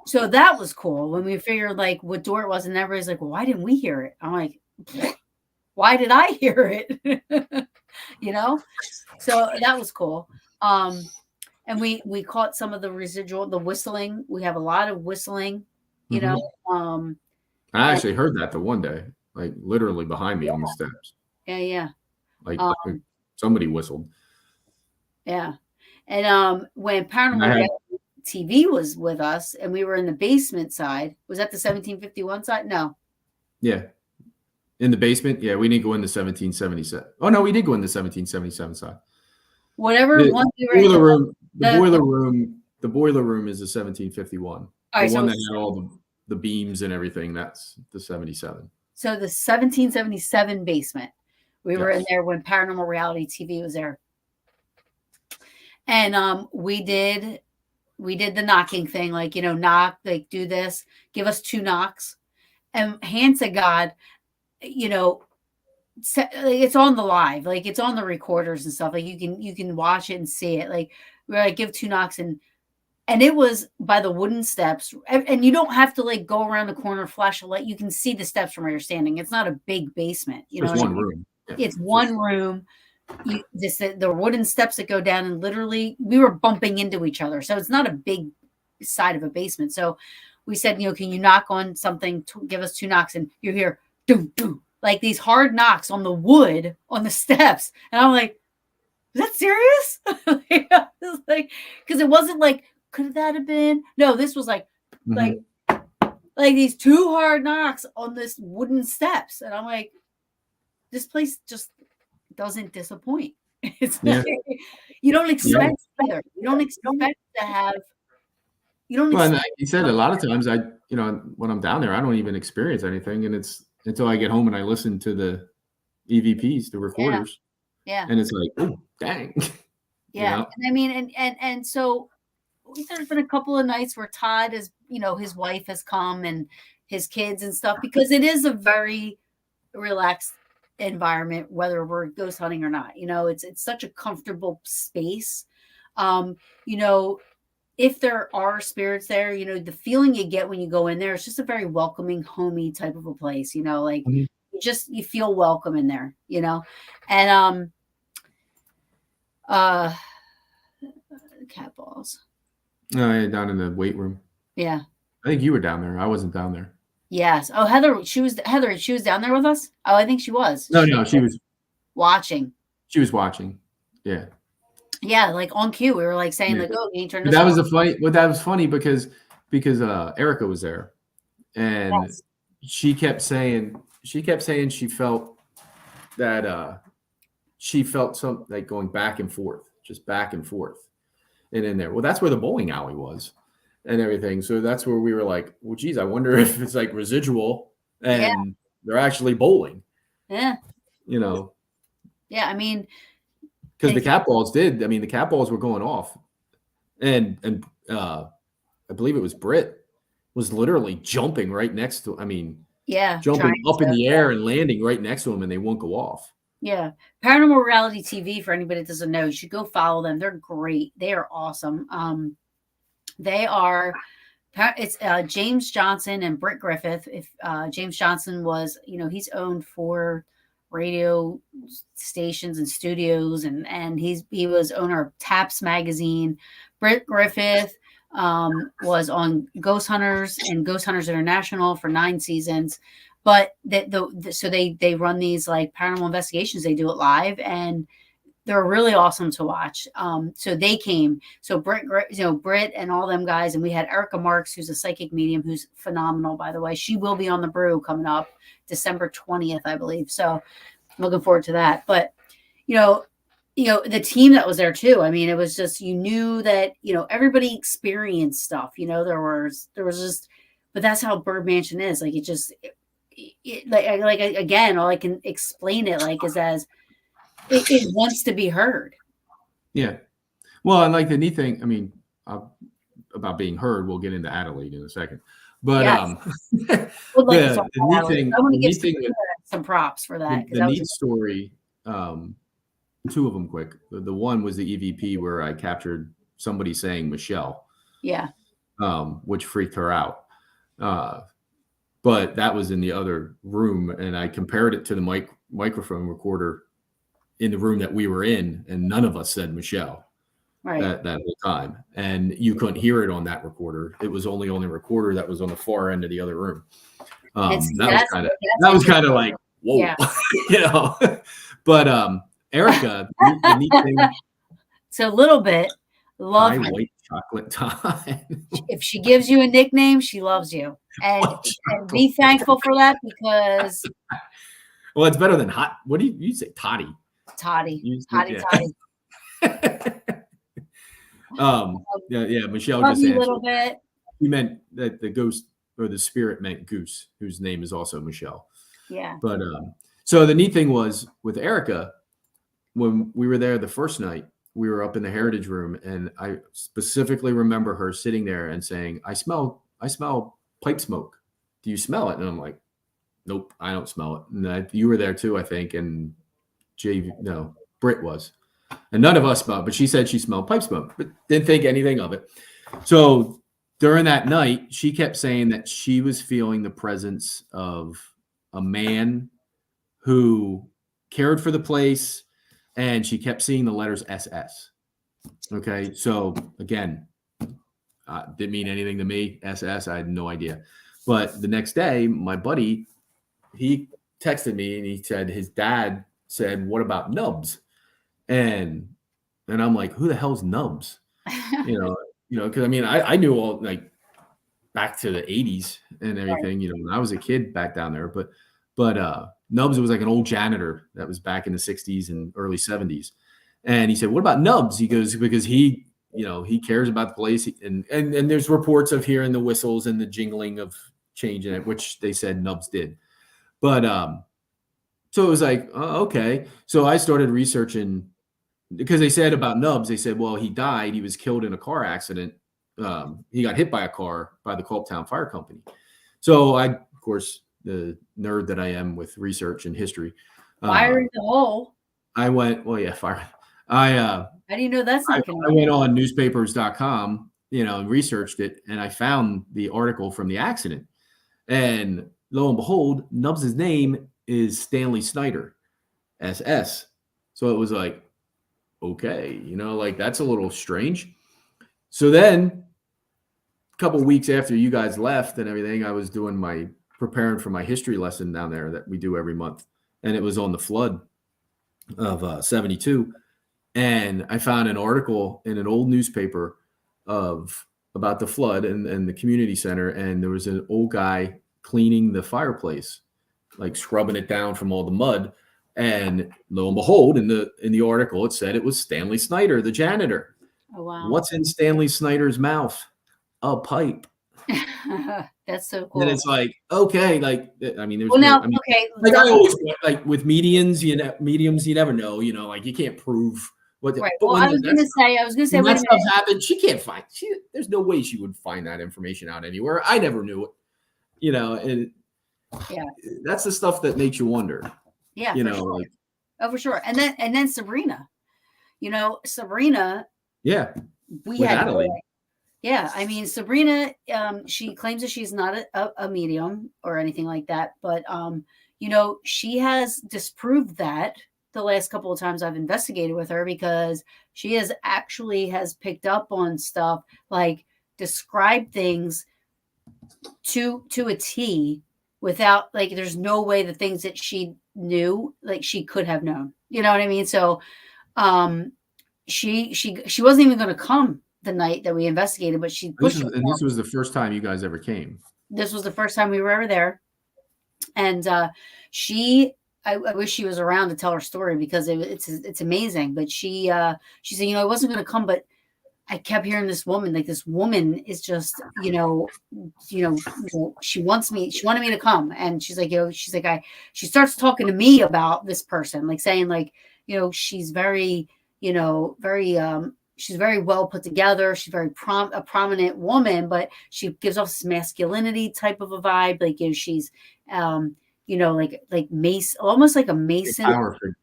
So that was cool when we figured like what door it was, and everybody's like, well, why didn't we hear it? I'm like, why did I hear it? So that was cool. And we caught some of the residual, the whistling. We have a lot of whistling, I actually heard that the one day, like literally behind me on the steps. Yeah. Like somebody whistled. Yeah. And when Paranormal TV was with us and we were in the basement side, was that the 1751 side? No. Yeah. In the basement? Yeah, we didn't go in the 1777. Oh, no, we did go in the 1777 side. Whatever the one boiler room. The boiler room is the 1751. The one that had all the beams and everything, that's the 77. So the 1777 basement. We were in there when Paranormal Reality TV was there. And we did the knocking thing, like, knock, like do this, give us 2 knocks. And hands to God, it's on the live, like it's on the recorders and stuff. Like you can watch it and see it. Like we're like, give 2 knocks, and it was by the wooden steps, and you don't have to like go around the corner, flash a light. You can see the steps from where you're standing. It's not a big basement, It's one room. Yeah, it's one room. The wooden steps that go down, and literally we were bumping into each other. So it's not a big side of a basement. So we said, can you knock on something, give us 2 knocks, and you hear doom, doom, like these hard knocks on the wood on the steps. And I'm like, is that serious? Like, because it wasn't like, could that have been? No, this was like, like these 2 hard knocks on this wooden steps. And I'm like, this place just doesn't disappoint. It's like, you don't expect either. You don't expect to have. You don't. Well, like you said, a lot of times when I'm down there, I don't even experience anything, and it's until I get home and I listen to the EVPs, the recorders. Yeah. And it's like, oh, dang. Yeah. And I mean, and so there's been a couple of nights where Todd is, his wife has come and his kids and stuff, because it is a very relaxed environment, whether we're ghost hunting or not. It's such a comfortable space. If there are spirits there, the feeling you get when you go in there, it's just a very welcoming, homey type of a place, like you feel welcome in there, and cat balls. Oh, yeah, down in the weight room. Yeah. I think you were down there. I wasn't down there. Yes. Oh, Heather, she was down there with us. Oh, I think she was. No, she was watching. She was watching. Yeah. Yeah, like on cue, we were like saying, like, "Oh, you turn this." That was funny because Erica was there, and she kept saying she felt that she felt something like going back and forth, just back and forth, and in there. Well, that's where the bowling alley was, and everything. So that's where we were like, well, geez, I wonder if it's like residual and they're actually bowling. Yeah. Yeah, I mean. Because the cat balls did. I mean, the cat balls were going off, and I believe it was Britt was literally jumping right next to. I mean, jumping up in the air and landing right next to him, and they won't go off. Yeah, Paranormal Reality TV. For anybody that doesn't know, you should go follow them. They're great. They are awesome. They are. It's James Johnson and Britt Griffith. If James Johnson was, he's owned 4 radio stations and studios, and he was owner of Taps magazine. Britt Griffith was on Ghost Hunters and Ghost Hunters International for 9 seasons. but so they run these like paranormal investigations. They do it live, and they're really awesome to watch. So they came. So Britt and all them guys, and we had Erica Marks, who's a psychic medium, who's phenomenal, by the way. She will be on the Brew coming up December 20th, I believe. So I'm looking forward to that. But you know, the team that was there too. I mean, it was just, you knew that, everybody experienced stuff. There was just, but that's how Bird Mansion is. Like, it just, like again, all I can explain it like is as it wants to be heard. Yeah. Well, and like the neat thing, I mean, about being heard, we'll get into Adelaide in a second. But Yes. Would like to talk the about neat Adelaide. thing, I want to the give neat thing, some props for that. the neat story, two of them quick. The one was the EVP where I captured somebody saying Michelle, yeah, which freaked her out. But that was in the other room, and I compared it to the microphone recorder in the room that we were in, and none of us said Michelle right. that whole time. And you couldn't hear it on that recorder. It was only on the recorder that was on the far end of the other room. That was kind of like, whoa, yeah. But Erica, the neat thing. So a little bit, love her. White chocolate time. If she gives you a nickname, she loves you, and be thankful for that, because. Well, it's better than hot. What do you say, Toddy? Toddy. Yeah. Michelle love just you answered. A little bit. He meant that the ghost or the spirit meant Goose, whose name is also Michelle. Yeah. But so the neat thing was with Erica, when we were there the first night, we were up in the heritage room, and I specifically remember her sitting there and saying, I smell pipe smoke. Do you smell it? And I'm like, nope, I don't smell it. And you were there too, I think. And Britt was. And none of us smelled, but she said she smelled pipe smoke, but didn't think anything of it. So during that night, she kept saying that she was feeling the presence of a man who cared for the place, and she kept seeing the letters SS. Okay, so again, didn't mean anything to me. SS, I had no idea. But the next day, my buddy, he texted me and he said his dad said, "What about Nubs?" And I'm like, "Who the hell's Nubs?" Because I mean, I knew all like back to the 80s and everything. Right. When I was a kid back down there, but Nubs was like an old janitor that was back in the 60s and early 70s. And he said, "What about Nubs?" He goes, because he cares about the place, and there's reports of hearing the whistles and the jingling of change in it, which they said Nubs did. But so it was like, okay. So I started researching, because they said about Nubs, they said, well, he died. He was killed in a car accident. He got hit by a car by the Culptown Fire Company. So I, of course, the nerd that I am with research and history. Fire in the hole. I went, well, yeah, fire. How do you know that's not I went on newspapers.com, and researched it, and I found the article from the accident. And lo and behold, Nubs' name is Stanley Snyder, SS. So it was like, okay, like that's a little strange. So then a couple of weeks after you guys left and everything, I was preparing for my history lesson down there that we do every month. And it was on the flood of 72. And I found an article in an old newspaper about the flood and the community center. And there was an old guy cleaning the fireplace, like scrubbing it down from all the mud. And lo and behold, in the article, it said it was Stanley Snyder, the janitor. Oh, wow. What's in Stanley Snyder's mouth? A pipe. That's so cool. And it's like, okay, like, I mean, there's okay. Like I always, like with mediums, you never know, like you can't prove what. Right. Well, I was going to say, when that stuff happened, she can't find. There's no way she would find that information out anywhere. I never knew it, and yeah, that's the stuff that makes you wonder. Yeah, for sure. And then Sabrina, Sabrina. Yeah. We had Adelaide. Yeah, I mean, Sabrina, she claims that she's not a medium or anything like that, but she has disproved that the last couple of times I've investigated with her, because she has picked up on stuff, like describe things to a T without, like, there's no way the things that she knew, like, she could have known. You know what I mean? So, um, she wasn't even going to come the night that we investigated, but she pushed her. This was the first time you guys ever came. This was the first time we were ever there, and I wish she was around to tell her story because it's amazing. But she said, I wasn't going to come, but I kept hearing this woman, like, this woman is just, she wanted me to come. And she's like, she starts talking to me about this person, like saying, like, she's very, she's very well put together. She's very a prominent woman, but she gives off this masculinity type of a vibe. Like, she's, like Mason, almost like a Mason,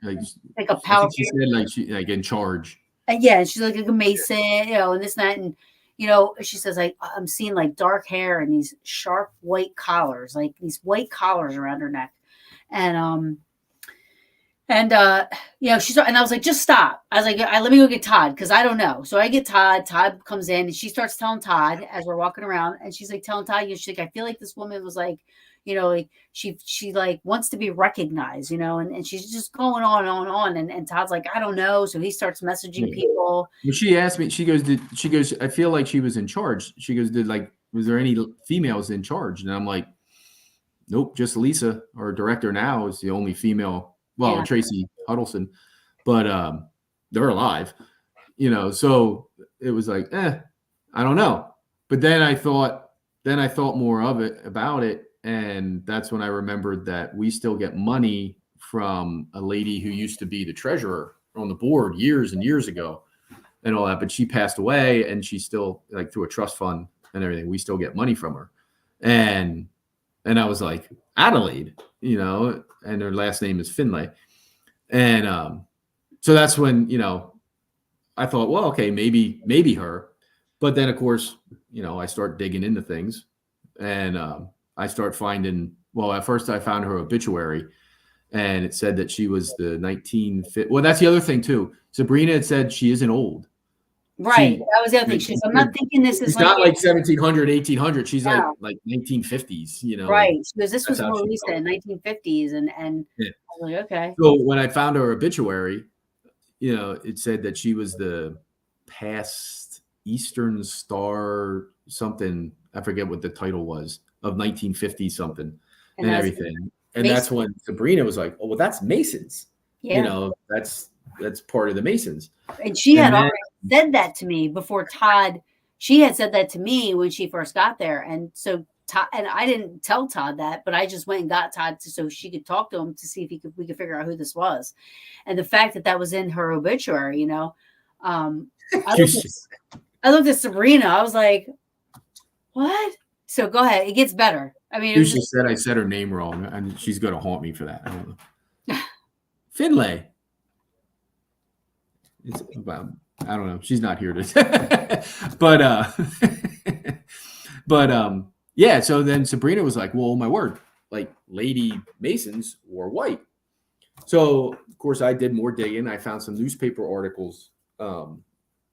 like a power. She said, like, she, like, in charge. Yeah, she's like a Mason, and this and that, and she says, like, I'm seeing like dark hair and these sharp white collars, like these white collars around her neck, and she's, and I was like, just stop. I was like, let me go get Todd because I don't know. So I get Todd. Todd comes in and she starts telling Todd as we're walking around, and she's like telling Todd, she's like, I feel like this woman was like, like she like wants to be recognized, and she's just going on and on. And Todd's like, I don't know. So he starts messaging people. Well, she asked me, she goes, I feel like she was in charge. She goes, was there any females in charge? And I'm like, nope, just Lisa, our director now, is the only female. Well, yeah. Tracy Huddleston, but they're alive, so it was like, I don't know. But then I thought more about it. And that's when I remembered that we still get money from a lady who used to be the treasurer on the board years and years ago and all that. But she passed away, and she's still, like, through a trust fund and everything. We still get money from her. And I was like, Adelaide, and her last name is Finlay. And so that's when, I thought, well, okay, maybe her. But then, of course, I start digging into things, and I start finding, well, at first I found her obituary, and it said that she was the 1950. Well, that's the other thing too. Sabrina had said she isn't old. Right. That was the other thing. She's, I'm not thinking this is like, not like 1700, 1800. She's like 1950s, Right. Because this was more recent, 1950s. And yeah. I was like, okay. So when I found her obituary, it said that she was the past Eastern Star something. I forget what the title was, of 1950 something and everything. And Mason. That's when Sabrina was like, oh, well, that's Masons. Yeah. That's part of the Masons. And she had already said that to me before Todd. She had said that to me when she first got there. And so Todd, and I didn't tell Todd that, but I just went and got Todd so she could talk to him to see if we could figure out who this was. And the fact that was in her obituary, I looked at Sabrina. I was like, what? So go ahead. It gets better. I mean, she said I said her name wrong, and she's going to haunt me for that. I don't know. Finlay. I don't know. She's not here today. but yeah. So then Sabrina was like, well, my word, like, Lady Masons wore white. So of course I did more digging. I found some newspaper articles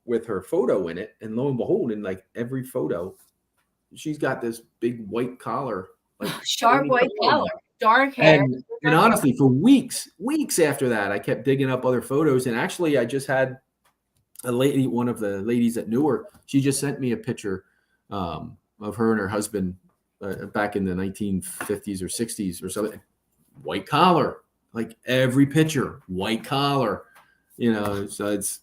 with her photo in it, and lo and behold, in like every photo, she's got this big white collar, like sharp white collar, dark hair. And honestly, for weeks after that, I kept digging up other photos. And actually, I just had a lady, one of the ladies that knew her, she just sent me a picture of her and her husband back in the 1950s or 60s or something. White collar, like every picture, white collar, so it's,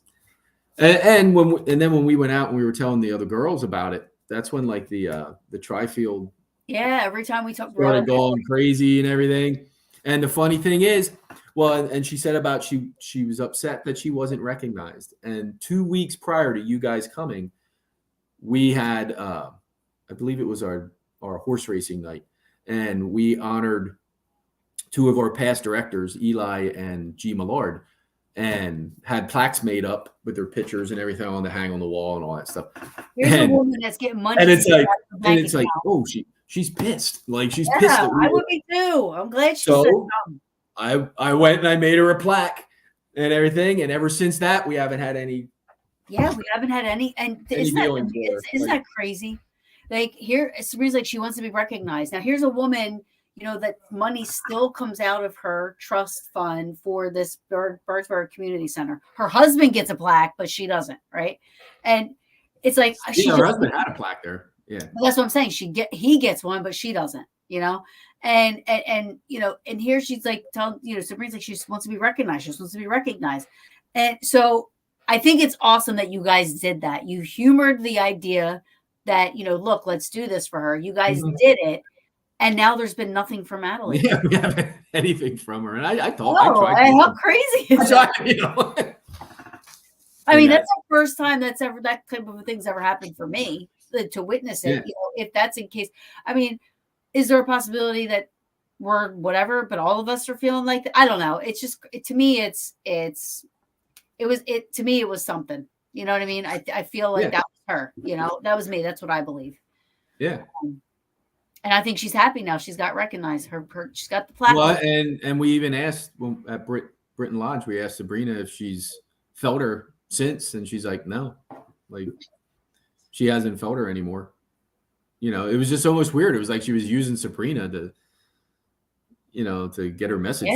and then when we went out and we were telling the other girls about it, that's when, like, the tri-field, every time we talk, started going crazy and everything. And the funny thing is, well, and she said about she was upset that she wasn't recognized. And 2 weeks prior to you guys coming, we had I believe it was our horse racing night, and we honored two of our past directors, Eli and G. Millard, and had plaques made up with their pictures and everything on to hang on the wall and all that stuff. Here's a woman that's getting money. And it's like, oh, she's pissed. Like, she's pissed. I would be too. I'm glad she said something. I went and I made her a plaque and everything. And ever since that, we haven't had any. Yeah, we haven't had any. And isn't that crazy? Like, here, Sabrina's like, she wants to be recognized. Now, here's a woman, that money still comes out of her trust fund for this Birdsboro Community Center. Her husband gets a plaque, but she doesn't, right? And it's like she her just husband had a plaque there. Yeah. that's what I'm saying. He gets one, but she doesn't, and and here she's like telling, Sabrina's like, she just wants to be recognized. She just wants to be recognized. And so I think it's awesome that you guys did that. You humored the idea that, look, let's do this for her. You guys did it. And now there's been nothing from Adelaide. Yeah, we haven't anything from her. And I thought, how crazy is that? I mean, that's the first time that type of thing's ever happened for me, to witness it. Yeah. If that's in case, I mean, is there a possibility that we're whatever, but all of us are feeling like that? I don't know. It's just, to me, it was something, you know what I mean? I feel like that was her, that was me. That's what I believe. Yeah. And I think she's happy now. She's got recognized. She's got the plaque. Well, and we even asked at Britton Lodge, we asked Sabrina if she's felt her since, and she's like, no, like she hasn't felt her anymore. It was just almost weird. It was like she was using Sabrina to get her message.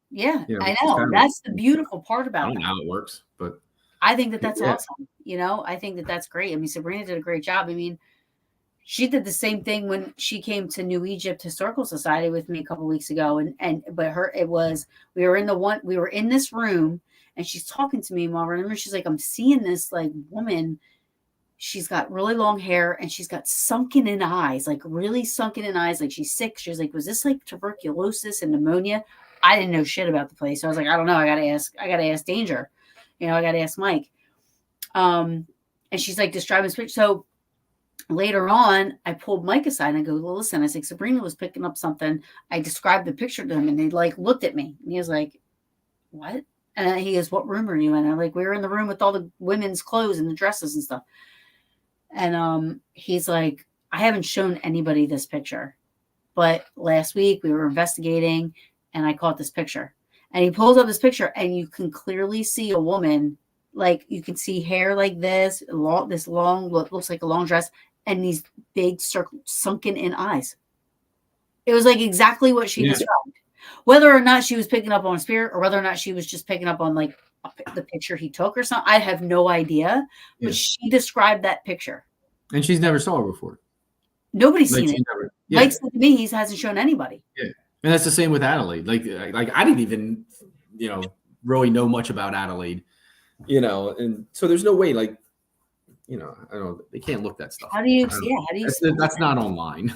Yeah, I know. That's the beautiful part about it. I don't know how it works, but I think that's awesome. I think that's great. I mean, Sabrina did a great job. I mean, she did the same thing when she came to New Egypt Historical Society with me a couple of weeks ago. We were in this room and she's talking to me, Mom. Remember, she's like, I'm seeing this like woman. She's got really long hair and she's got sunken in eyes, like really sunken in eyes. Like she's sick. She's like, was this like tuberculosis and pneumonia? I didn't know shit about the place. So I was like, I don't know. I got to ask Danger, I got to ask Mike. And she's like describing this picture. So later on, I pulled Mike aside and I go, well, listen, I said, Sabrina was picking up something. I described the picture to him and they like looked at me and he was like, what? And he goes, what room are you in? And I'm like, we were in the room with all the women's clothes and the dresses and stuff. And he's like, I haven't shown anybody this picture, but last week we were investigating and I caught this picture. And he pulls up this picture and you can clearly see a woman, like you can see hair like this long, looks like a long dress, and these big sunken in eyes. It was like exactly what she described. Whether or not she was picking up on a spirit or whether or not she was just picking up on like the picture he took or something, I have no idea. But she described that picture. And she's never saw her before. Nobody's seen it. Mike said to me, he hasn't shown anybody. Yeah. And that's the same with Adelaide. Like I didn't even, really know much about Adelaide, and so there's no way, like, I don't know, they can't look that stuff. How do you that's not online.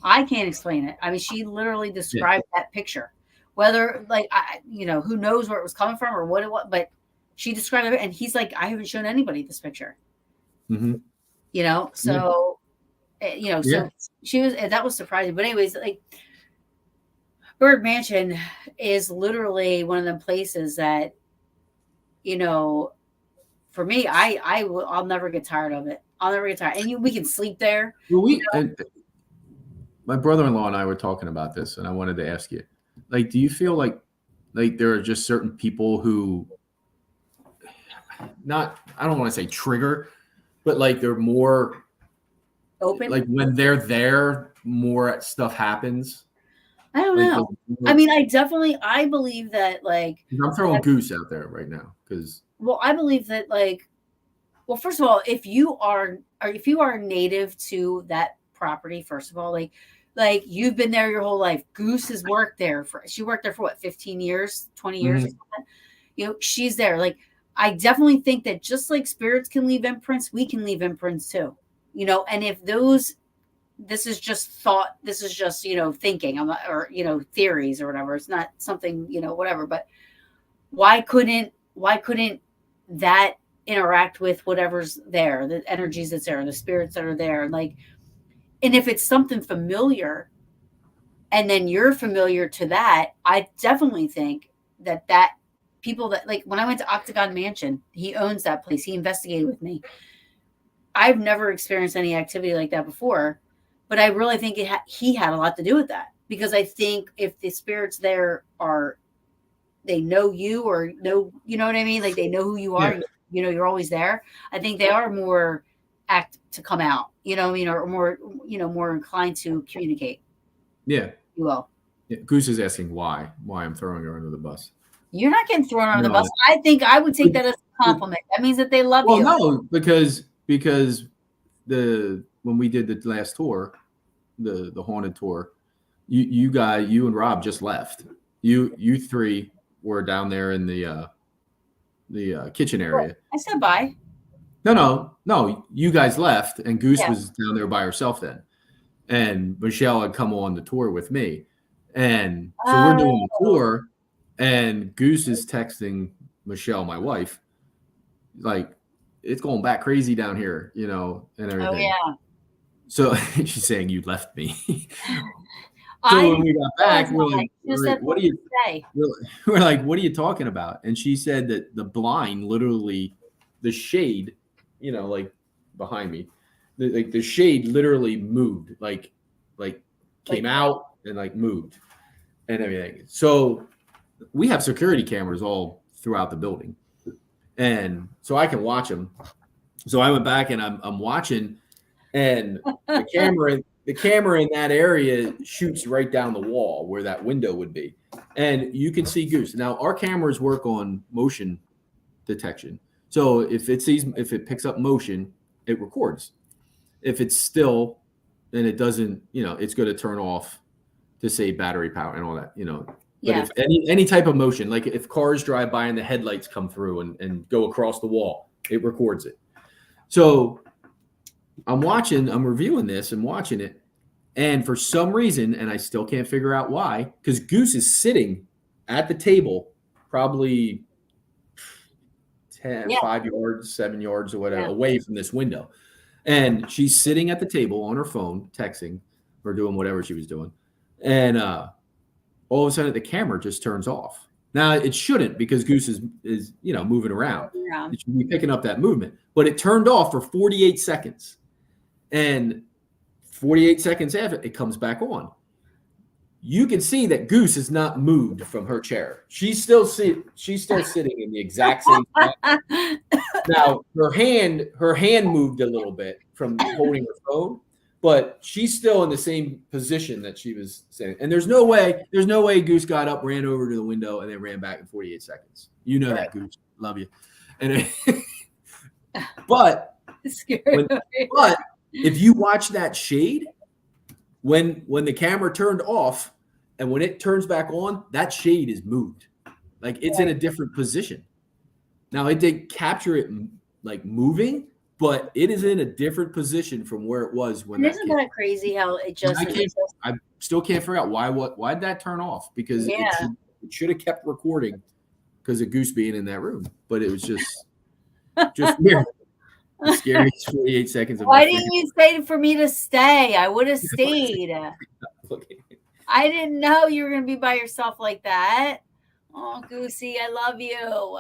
I can't explain it. I mean, she literally described that picture. Whether like who knows where it was coming from or what it was, but she described it and he's like, I haven't shown anybody this picture. Mm-hmm. So so she was, that was surprising. But anyways, like Bird Mansion is literally one of them places that, for me, I'll never get tired of it. I'll never get tired. And we can sleep there. Well, my brother-in-law and I were talking about this, and I wanted to ask you, like, do you feel like there are just certain people who I don't want to say trigger, but like they're more open? Like when they're there, more stuff happens. I don't know. I mean, I believe that like I'm throwing Goose out there right now because. Well, I believe that first of all, if you are native to that property, first of all, like you've been there your whole life. Goose has worked there she worked there for what, 15 years, 20 years or something. She's there. Like, I definitely think that just like spirits can leave imprints, we can leave imprints too. And if this is just thought, this is just, thinking, or theories or whatever. It's not something, whatever, but why couldn't that interact with whatever's there, the energies that's there, the spirits that are there? Like, and if it's something familiar and then you're familiar to that, I definitely think that people that, like, when I went to Octagon Mansion, he owns that place. He investigated with me. I've never experienced any activity like that before, but I really think he had a lot to do with that, because I think if the spirits there they know you or know, you know what I mean? Like they know who you are, you're always there. I think they are more apt to come out, you know what I mean? Or more, more inclined to communicate. Yeah. You will. Yeah. Goose is asking why I'm throwing her under the bus. You're not getting thrown under the No. bus. I think I would take that as a compliment. That means that they love Well, you. no, because when we did the last tour, the haunted tour, you and Rob just left. You three were down there in the kitchen area. I said bye. No. You guys left, and Goose Yeah. was down there by herself then, and Michelle had come on the tour with me, and so we're doing the tour, and Goose is texting Michelle, my wife, like, it's going back crazy down here, and everything. Oh yeah. So she's saying you left me. So when we got back, we're like, what are you say? We're like, what are you talking about? And she said that the blind, literally, the shade, like behind me, the shade literally moved, like came out and like moved and everything. So we have security cameras all throughout the building, and so I can watch them. So I went back and I'm watching, and the camera in that area shoots right down the wall where that window would be, and you can see Goose. Now our cameras work on motion detection, so if it picks up motion, it records. If it's still, then it doesn't. It's going to turn off to save battery power and all that. But if any type of motion, like if cars drive by and the headlights come through and go across the wall, it records it. So I'm reviewing this and watching it. And for some reason, and I still can't figure out why, because Goose is sitting at the table, probably 5 yards, 7 yards or whatever, away from this window. And she's sitting at the table on her phone, texting or doing whatever she was doing. And all of a sudden the camera just turns off. Now it shouldn't, because Goose is moving around. Yeah. It should be picking up that movement. But it turned off for 48 seconds. And 48 seconds after, it comes back on. You can see that Goose is not moved from her chair. She's still sitting in the exact same spot. Now her hand moved a little bit from holding her phone, but she's still in the same position that she was sitting. And there's no way Goose got up, ran over to the window, and then ran back in 48 seconds. You know that, Goose. Love you. And but if you watch that shade, when the camera turned off and when it turns back on, that shade is moved. Like it's in a different position. Now it did capture it like moving, but it is in a different position from where it was when. Isn't that crazy how it just? I still can't figure out why'd that turn off, because it should have kept recording because of Goose being in that room, but it was just weird. The scariest 48 seconds of Why didn't you say for me to stay? I would have stayed. I didn't know you were going to be by yourself like that. Oh, Goosey, I love you.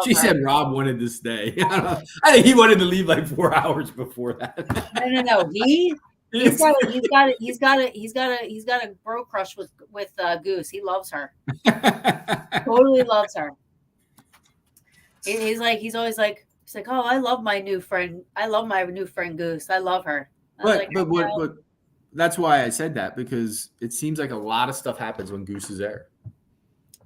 She said Rob wanted to stay. I think he wanted to leave like 4 hours before that. No. He's got a bro crush with Goose. He loves her. Totally loves her. He's always like, oh, I love my new friend. I love my new friend Goose. I love her. But that's why I said that, because it seems like a lot of stuff happens when Goose is there.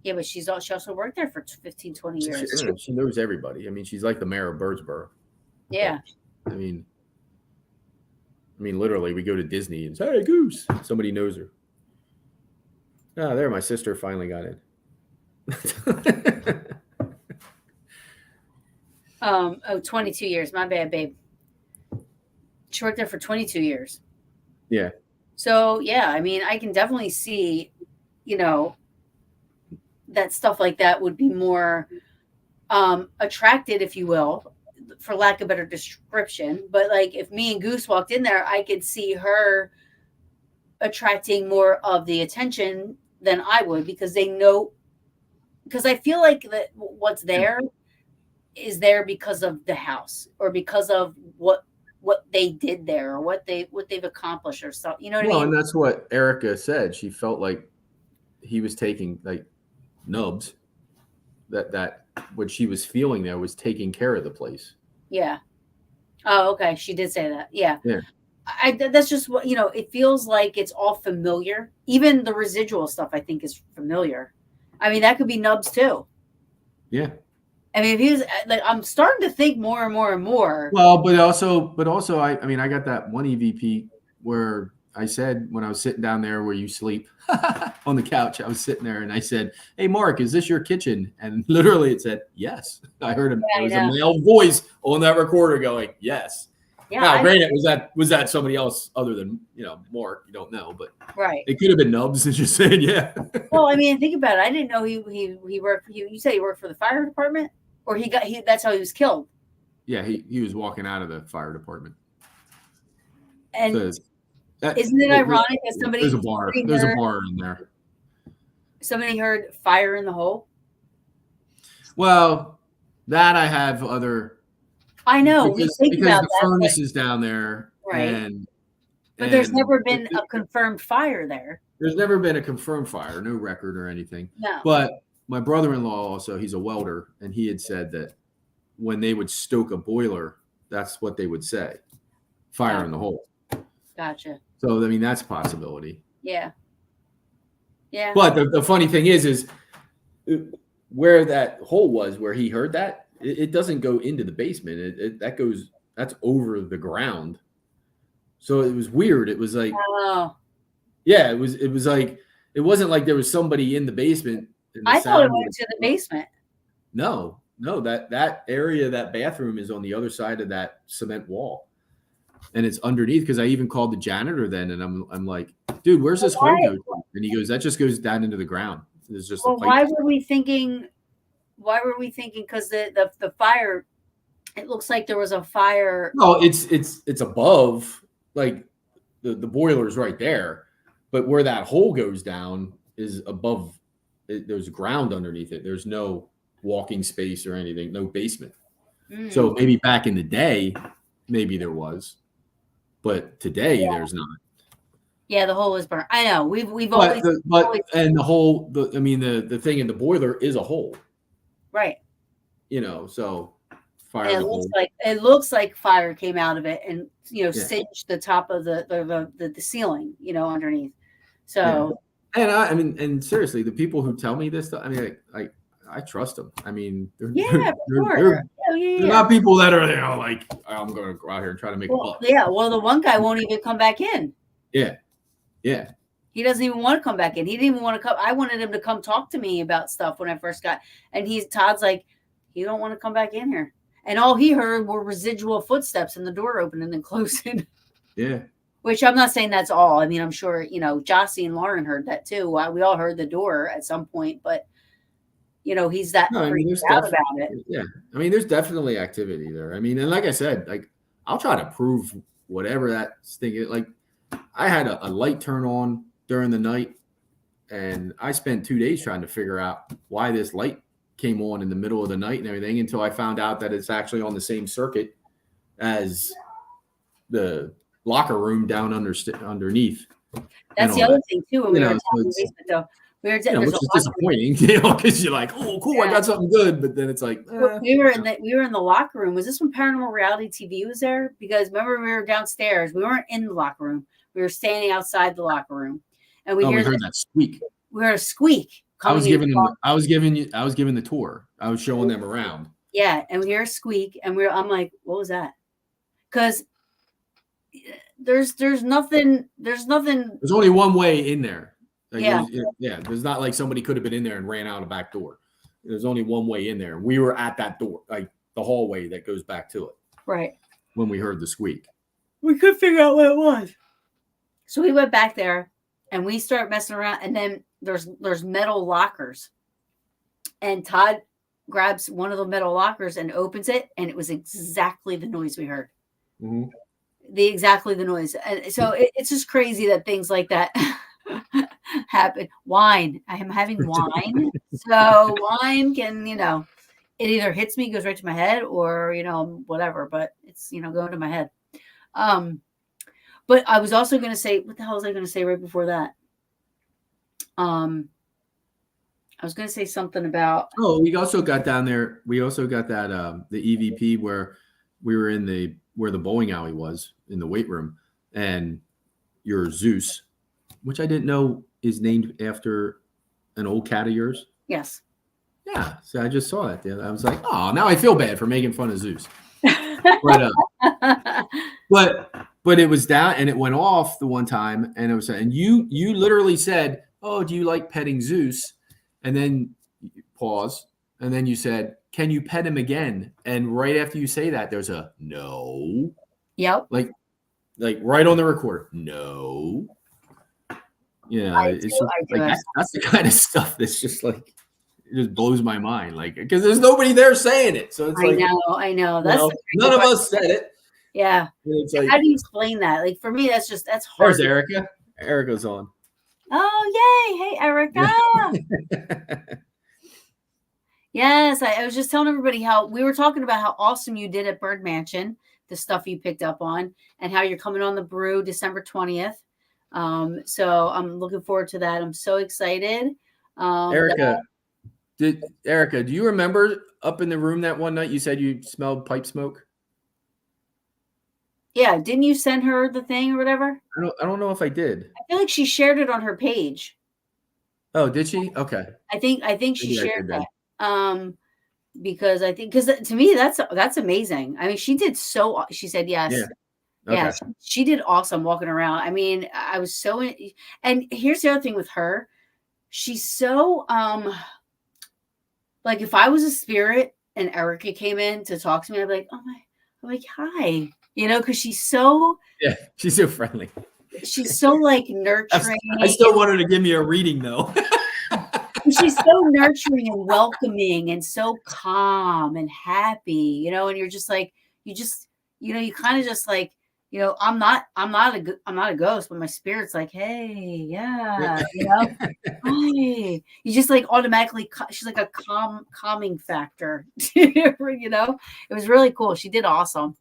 Yeah, but she also worked there for 15, 20 years. She knows everybody. I mean, she's like the mayor of Birdsboro. Yeah. I mean, literally, we go to Disney and say, "Hey, Goose." Somebody knows her. Ah, there, my sister finally got in. 22 years. My bad, babe. She worked there for 22 years. Yeah. So, yeah, I mean, I can definitely see, that stuff like that would be more attracted, if you will, for lack of a better description. But, like, if me and Goose walked in there, I could see her attracting more of the attention than I would, because they know, because I feel like that what's there is there because of the house, or because of what they did there, or what they've accomplished, or something. You know what I mean? And that's what Erica said. She felt like he was taking like nubs. That what she was feeling there was taking care of the place. Yeah. Oh, okay. She did say that. Yeah. Yeah. that's just what, it feels like it's all familiar. Even the residual stuff, I think, is familiar. I mean, that could be Nubs too. Yeah. I mean, if he was like, I'm starting to think more and more and more. Well, but also, I mean, I got that one EVP where I said when I was sitting down there where you sleep on the couch, I was sitting there and I said, "Hey, Mark, is this your kitchen?" And literally it said, "Yes." I heard him. Yeah, There was a male voice on that recorder going, "Yes." Yeah, Now, granted, was that somebody else other than Mark? You don't know, but right. it could have been Nubs and just saying, "Yeah." Well, I mean, think about it. I didn't know he worked. You said he worked for the fire department, or that's how he was killed. Yeah, he was walking out of the fire department. And isn't it ironic that there's a bar in there. Somebody heard fire in the hole. Well, that I have other. I know because about the furnace is down there, right? But there's never been a confirmed fire there. There's never been a confirmed fire, no record or anything. No. But my brother-in-law also, he's a welder, and he had said that when they would stoke a boiler, that's what they would say, fire in the hole. Gotcha. So, I mean, that's a possibility. Yeah. Yeah. But the funny thing is where that hole was, where he heard that, it doesn't go into the basement. That's over the ground. So it was weird. It was like, yeah, it was like, it wasn't like there was somebody in the basement. I thought it went to the basement. No, that area, that bathroom is on the other side of that cement wall. And it's underneath, because I even called the janitor then, and I'm like, dude, where's this hole go to? And he goes, that just goes down into the ground. There's just a pipe. Why were we thinking? Because the fire, it looks like there was a fire. No, it's above, like the boiler's right there, but where that hole goes down is above. There's ground underneath it. There's no walking space or anything, no basement. So maybe back in the day, maybe there was, but today there's not. Yeah, the hole is burnt. I know. We've always and the hole. The thing in the boiler is a hole. Right. So fire. It looks like fire came out of it and singed the top of the ceiling, underneath. So and seriously, the people who tell me this stuff, I mean, I trust them. I mean, they're not people that are like, I'm going to go out here and try to make a buck. Yeah. Well, the one guy won't even come back in. Yeah. Yeah. He doesn't even want to come back in. He didn't even want to come. I wanted him to come talk to me about stuff when I first got. And Todd's like, he don't want to come back in here. And all he heard were residual footsteps and the door opening and closing. Yeah. Which I'm not saying that's all. I mean, I'm sure, Jossie and Lauren heard that too. We all heard the door at some point, but he's that freaked out about it. Yeah. I mean, there's definitely activity there. I mean, and like I said, like, I'll try to prove whatever that thing is. Like, I had a light turn on during the night, and I spent 2 days trying to figure out why this light came on in the middle of the night and everything, until I found out that it's actually on the same circuit as the locker room down underneath. That's the other thing too. When we were talking basement, though, which is disappointing, because you're like, oh, cool, I got something good, but then it's like we were in the locker room. Was this when Paranormal Reality TV was there? Because remember, we were downstairs. We weren't in the locker room. We were standing outside the locker room, and we heard that squeak. We heard a squeak. I was giving the tour. I was showing them around. Yeah, and we hear a squeak, and I'm like, what was that? Because there's nothing. There's only one way in there. Like, yeah. There's not like somebody could have been in there and ran out a back door. There's only one way in there. We were at that door, like the hallway that goes back to it. Right. When we heard the squeak, we couldn't figure out what it was. So we went back there and we start messing around, and then there's metal lockers, and Todd grabs one of the metal lockers and opens it, and it was exactly the noise we heard. Mm-hmm. Exactly the noise. And so it's just crazy that things like that happen. Wine. I am having wine. So wine can, it either hits me, goes right to my head, or, whatever, but it's, going to my head. But I was also going to say, what the hell was I going to say right before that? I was going to say something about. Oh, we also got down there. We also got that, the EVP where we were where the bowling alley was in the weight room. and your Zeus, which I didn't know is named after an old cat of yours. Yes. Yeah, so I just saw that. I was like, oh, now I feel bad for making fun of Zeus. But but it was down and it went off the one time, and it was, and you literally said, "Oh, do you like petting Zeus?" And then pause, and then you said, "Can you pet him again?" And right after you say that, there's a no. Yep. Like right on the recorder. No. Yeah, it's just like that's the kind of stuff that's just like it just blows my mind. Like because there's nobody there saying it, so it's I know. That's none of us said it. Yeah. It's like, how do you explain that? Like for me, that's hard. There's Erica. Erica's on. Oh yay! Hey Erica. Yes, I was just telling everybody how we were talking about how awesome you did at Bird Mansion, the stuff you picked up on, and how you're coming on the brew December 20th. So I'm looking forward to that. I'm so excited. Erica, do you remember up in the room that one night you said you smelled pipe smoke? Yeah, didn't you send her the thing or whatever? I don't know if I did. I feel like she shared it on her page. Oh, did she? Okay. I think she shared that. Because to me that's amazing. I mean, she said yes. Yeah. Okay. Yeah, she did awesome walking around. I mean, I was so and here's the other thing with her. She's so like if I was a spirit and Erica came in to talk to me, I'd be like, oh my, I'm like, hi. Because she's so friendly. She's so like nurturing. I still want her to give me a reading though. She's so nurturing and welcoming and so calm and happy, and you're just like, you kind of just like, I'm not a ghost, but my spirit's like, hey, yeah, hi. You just like automatically, she's like a calming factor, it was really cool. She did awesome.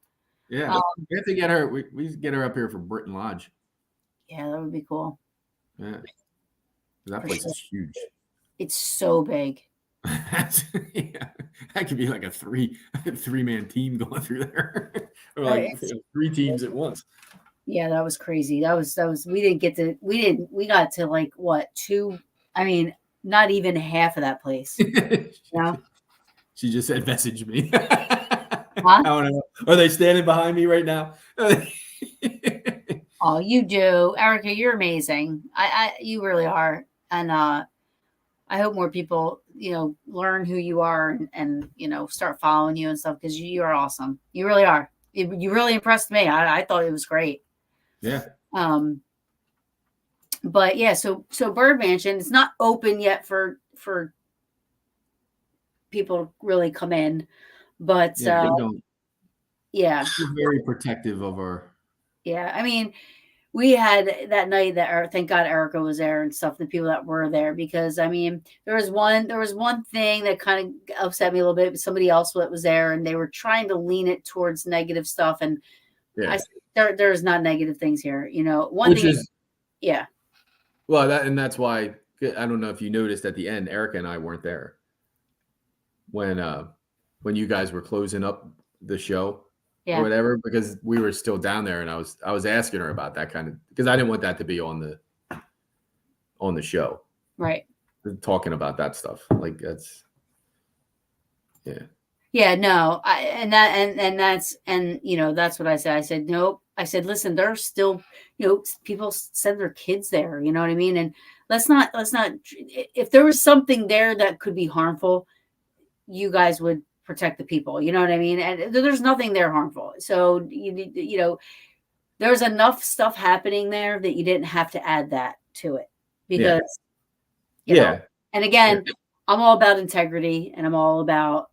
Yeah, we have to get her. We get her up here for Britton Lodge. Yeah, that would be cool. Yeah, that place is huge. It's so big. Yeah, that could be like a three-man team going through there, or like 3 teams at once. Yeah, that was crazy. That was. We got to like what 2? I mean, not even half of that place. She just said, "Message me." Huh? I don't know. Are they standing behind me right now? Oh, you do, Erica. You're amazing. You really are, and I hope more people, learn who you are and start following you and stuff because you are awesome. You really are. You really impressed me. I thought it was great. Yeah. But yeah, so Bird Mansion, it's not open yet for people to really come in, but they don't. Yeah, we're very protective of our. Yeah, I mean, we had that night that thank God Erica was there and stuff. The people that were there, because I mean, there was one thing that kind of upset me a little bit. But somebody else that was there, and they were trying to lean it towards negative stuff, and I said, there's not negative things here. One thing is, yeah. Well, that's why I don't know if you noticed at the end, Erica and I weren't there when you guys were closing up the show. Yeah. Or whatever, because we were still down there, and I was asking her about that kind of, because I didn't want that to be on the show, right? Talking about that stuff, like that's, no, that's what I said. I said nope. I said, listen, there's still people send their kids there. You know what I mean? And let's not. If there was something there that could be harmful, you guys would protect the people, you know what I mean? And there's nothing there harmful. So there's enough stuff happening there that you didn't have to add that to it, because and again, I'm all about integrity, and I'm all about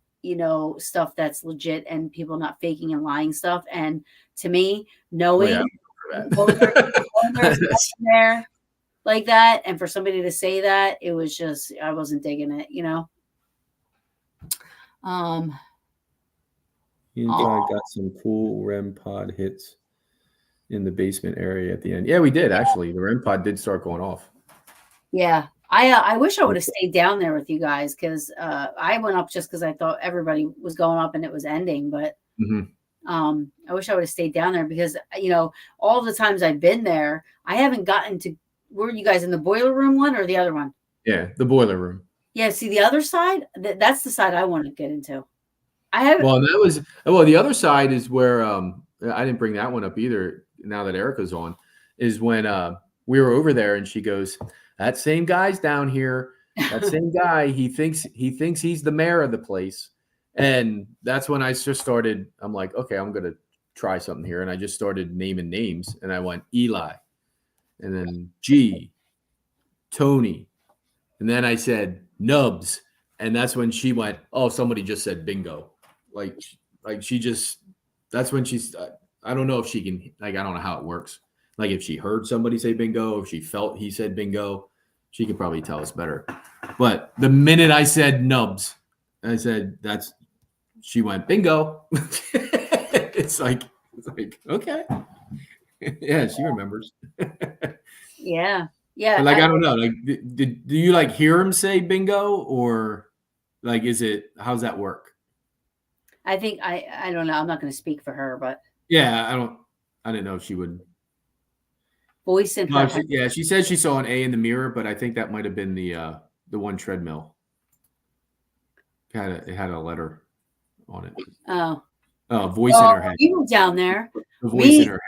stuff that's legit and people not faking and lying stuff. And to me, knowing there's there like that, and for somebody to say that, it was just, I wasn't digging it, You got some cool REM pod hits in the basement area at the end. Yeah, we did actually. The REM pod did start going off. Yeah, I wish I would have stayed down there with you guys, because I went up just because I thought everybody was going up and it was ending. But I wish I would have stayed down there because, all the times I've been there, I haven't gotten to. Were you guys in the boiler room one or the other one? Yeah, the boiler room. Yeah, see the other side. That's the side I want to get into. I haven't. Well, the other side is where I didn't bring that one up either. Now that Erica's on, is when we were over there and she goes, "That same guy's down here. That same guy. He thinks he's the mayor of the place." And that's when I just started. I'm like, okay, I'm gonna try something here, and I just started naming names, and I went Eli, and then G, Tony, and then I said Nubs, and that's when she went, "Oh, somebody just said bingo." Like she just, that's when she's, I don't know if she can, like, I don't know how it works. Like if she heard somebody say bingo, if she felt he said bingo, she could probably tell us better. But the minute I said Nubs, I said, she went bingo. It's like, okay. Yeah, she remembers. Yeah. Yeah. But like, I don't know. Like, do you like hear him say bingo, or like, how's that work? I think I don't know. I'm not going to speak for her, but Yeah, I didn't know if she would. voice in No, her. she said she saw an A in the mirror, but I think that might have been the one treadmill. It had a letter on it. Voice in her head. We were down there. The voice in her head.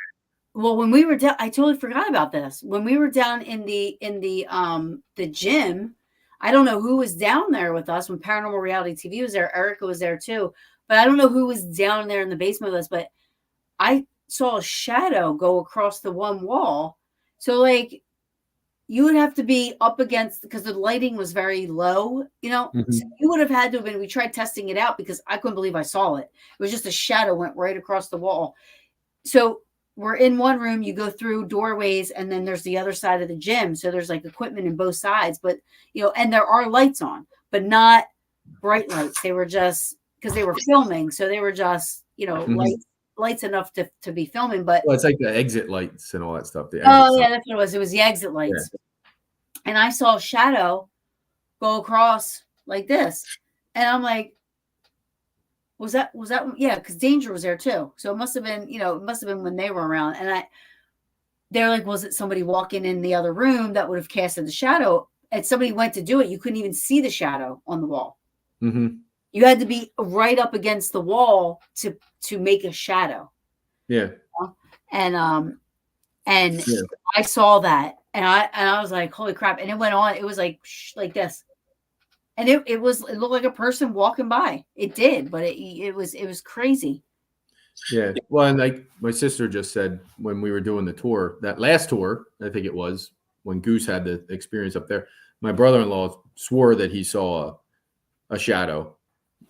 Well, when we were down, I totally forgot about this. When we were down in the gym, I don't know who was down there with us when Paranormal Reality TV was there. Erica was there too, but I don't know who was down there in the basement with us. But I saw a shadow go across the one wall. So like, you would have to be up against, because the lighting was very low, Mm-hmm. So you would have had to have been. We tried testing it out because I couldn't believe I saw it. It was just a shadow went right across the wall. So we're in one room, you go through doorways, and then there's the other side of the gym. So there's like equipment in both sides, but and there are lights on, but not bright lights. They were just, because they were filming. So they were just, lights enough to be filming. But well, it's like the exit lights and all that stuff. Yeah, that's what it was. It was the exit lights. Yeah. And I saw a shadow go across like this. And I'm like, was that, yeah, because Danger was there too. So it must have been, when they were around. And they're like, was it somebody walking in the other room that would have casted the shadow? And somebody went to do it. You couldn't even see the shadow on the wall. Mm-hmm. You had to be right up against the wall to make a shadow. Yeah. And yeah. I saw that, and I was like, holy crap. And it went on. It was like this. And it looked like a person walking by. It did, but it was crazy. Yeah. Well, and like my sister just said when we were doing the tour, that last tour, I think it was when Goose had the experience up there, my brother-in-law swore that he saw a shadow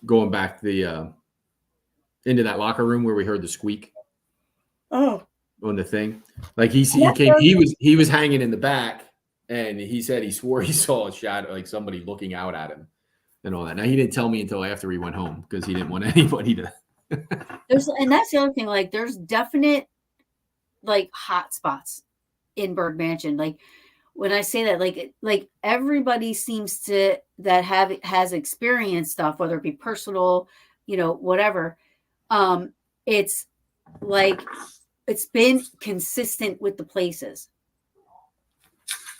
going back into that locker room where we heard the squeak. Oh. On the thing. Like he was hanging in the back. And he said he swore he saw a shadow, like somebody looking out at him and all that. Now, he didn't tell me until after he went home because he didn't want anybody to. And that's the other thing. Like, there's definite, like, hot spots in Bird Mansion. Like, when I say that, like everybody seems to has experienced stuff, whether it be personal, whatever. It's like it's been consistent with the places.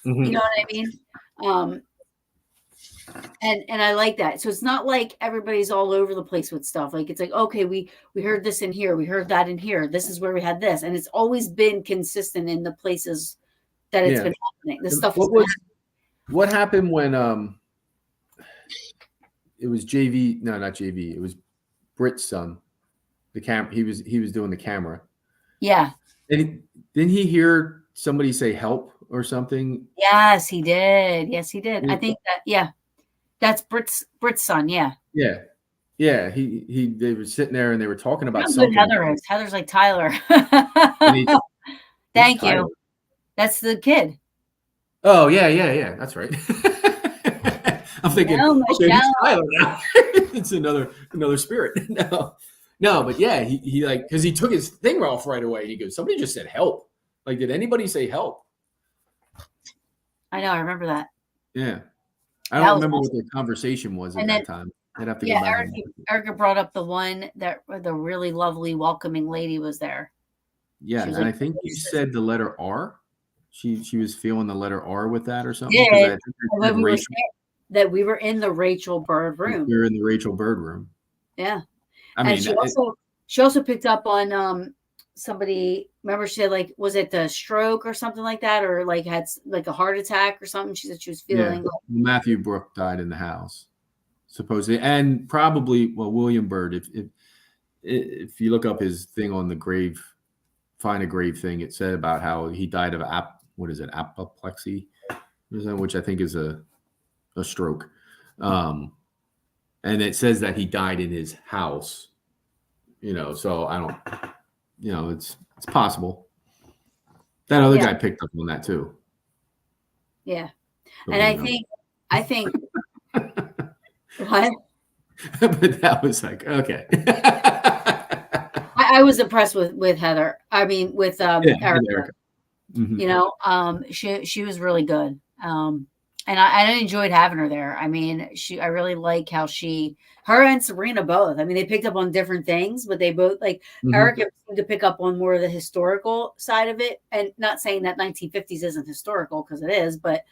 Mm-hmm. You know what I mean? And I like that. So it's not like everybody's all over the place with stuff. Like, it's like, okay, we heard this in here, we heard that in here. This is where we had this, and it's always been consistent in the places that it's been happening. The stuff. What happened when it was JV? No, not JV. It was Britt's son. He was doing the camera. Yeah. And didn't he hear somebody say help or something? Yes, he did. Yes, he did. I think that, yeah. That's Britt's son, yeah. Yeah. Yeah. They were sitting there and they were talking about something. How good Heather is. Heather's like Tyler. Thank you. Tyler? That's the kid. Oh, yeah. That's right. I'm thinking, okay, it's Tyler now. It's another spirit. No, but yeah, he like, because he took his thing off right away. He goes, somebody just said help. Like, did anybody say help? I know, I remember that. Yeah. I don't remember what the conversation was at that time. I'd have to Yeah, go back and Erica brought up the one that the really lovely, welcoming lady was there. yeah, She was and like, I think you said the letter R. She was feeling the letter R with that or something because I did think I when said we were Rachel. saying that we were in the Rachel Bird room. We were in the Rachel Bird room. Yeah. I And mean, she also picked up on somebody, remember she said like, was it the stroke or something like that, or like had like a heart attack or something? She said she was yeah, feeling like, Matthew Brooke died in the house, supposedly, and probably William Bird. If you look up his thing on the grave, find a grave thing, it said about how he died of apoplexy, which I think is a stroke. And it says that he died in his house, so I don't, it's possible. That other guy picked up on that too. Yeah. And I think what? But that was like, okay. I was impressed with Heather. I mean, with Erica. Mm-hmm. She was really good. And I enjoyed having her there. I mean, I really like how her and Sabrina both. I mean, they picked up on different things, but they both like Erica seemed to pick up on more of the historical side of it. And not saying that 1950s isn't historical, because it is, but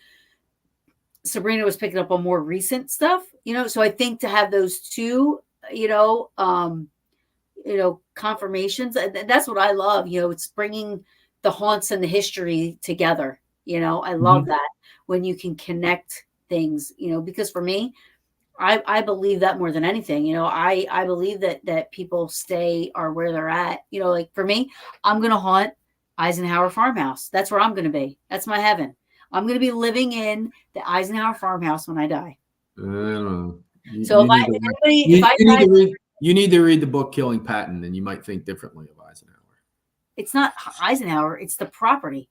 Sabrina was picking up on more recent stuff, So I think to have those two, confirmations, that's what I love. It's bringing the haunts and the history together. I love that when you can connect things, because for me, I believe that more than anything. I believe that people are where they're at. Like for me, I'm going to haunt Eisenhower Farmhouse. That's where I'm going to be. That's my heaven. I'm going to be living in the Eisenhower Farmhouse when I die. I don't know. So you need to read the book Killing Patton, and you might think differently of Eisenhower. It's not Eisenhower. It's the property.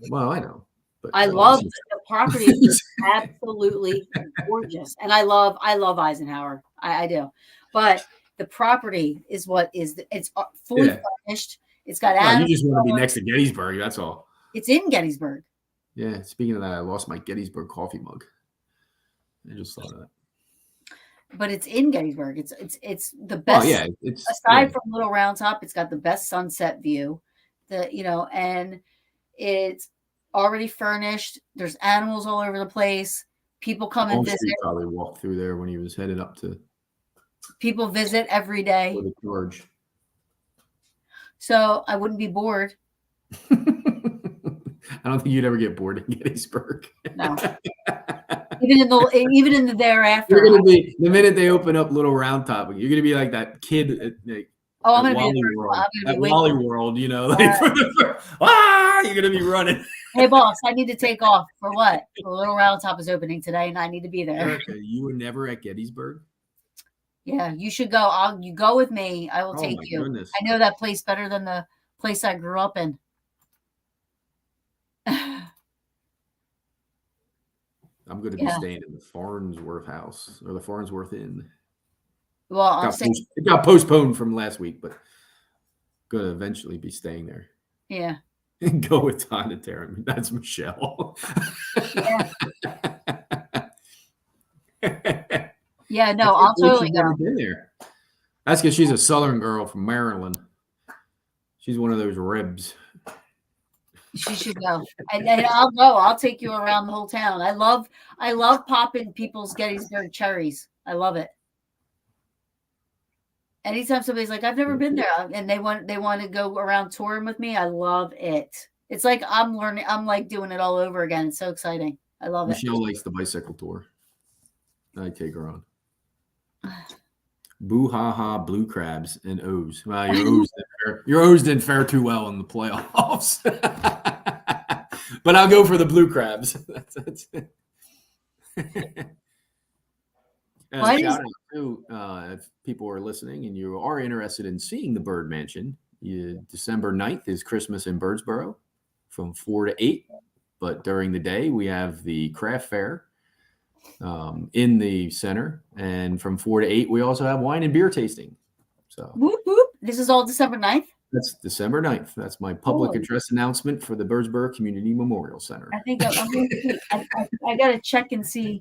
Well, I know. But I love the property. Is absolutely gorgeous. And I love Eisenhower. I do. But the property is it's fully furnished. It's got you just want to be next to Gettysburg. That's all. It's in Gettysburg. Yeah. Speaking of that, I lost my Gettysburg coffee mug. I just thought of that. But it's in Gettysburg. It's the best. It's aside from Little Round Top, it's got the best sunset view. And it's already furnished. There's animals all over the place. People come and visit. Probably walked through there when he was headed up to. People visit every day. For the George. So I wouldn't be bored. I don't think you'd ever get bored in Gettysburg. No. even in the thereafter. You're gonna be the minute they open up Little Round Top, you're gonna be like that kid at I'm gonna Wally be World. At Wally World, you're gonna be running. Hey boss, I need to take off for what? The Little Round Top is opening today, and I need to be there. Erica, you were never at Gettysburg? Yeah, you should go. You go with me. I will take you. Goodness. I know that place better than the place I grew up in. I'm going to be staying in the Farnsworth house or the Farnsworth Inn. Well, it got postponed from last week, but going to eventually be staying there. Yeah. And go with Todd and Taryn. That's Michelle. Yeah. Yeah, no, I'll totally go. Been there. That's because she's a Southern girl from Maryland. She's one of those ribs. She should go, and I'll go. I'll take you around the whole town. I love popping people's Gettysburg cherries. I love it. Anytime somebody's like, "I've never been there," and they want to go around touring with me, I love it. It's like I'm learning. I'm like doing it all over again. It's so exciting. I love it. Michelle likes the bicycle tour. I take her on. Boo ha ha, blue crabs and O's. Well, your O's didn't fare too well in the playoffs. But I'll go for the blue crabs. That's it. Shout out to if people are listening and you are interested in seeing the Bird Mansion, December 9th is Christmas in Birdsboro from 4 to 8. But during the day, we have the craft fair in the center, and from 4 to 8 we also have wine and beer tasting. So whoop, whoop. This is all December 9th. That's December 9th. That's my public address announcement for the Birdsboro Community Memorial Center. I think I got to check and see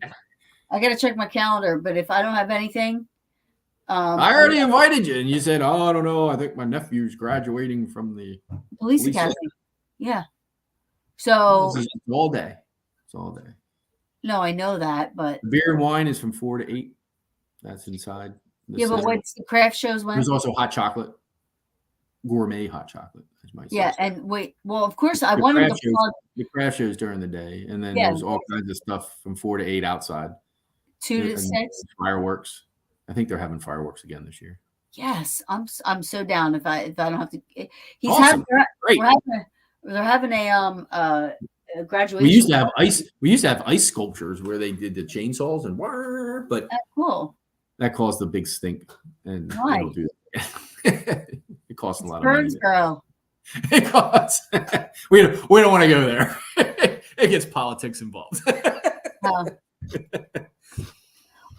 I got to check my calendar, but if I don't have anything, I already invited you, and you said, "Oh, I don't know. I think my nephew's graduating from the police police." academy. Yeah. So It's all day. It's all day. no, I know that, but The beer and wine is from 4 to 8. That's inside. yeah, but what's the craft shows when? There's also hot chocolate, gourmet hot chocolate, as my Yeah, sister. and wait, well, of course, I wanted to plug The craft shows during the day, and then Yeah. there's all kinds of stuff from 4 to 8 outside. 2 to And 6. fireworks. I think they're having fireworks again this year. Yes, I'm so down if I don't have to. He's Awesome. having Great. they're having a graduation. We used to have ice sculptures where they did the chainsaws and but That's cool. that caused a big stink, and Why? they don't do that. It costs a lot of money. Birdsboro. It costs. We don't want to go there. It gets politics involved. Oh.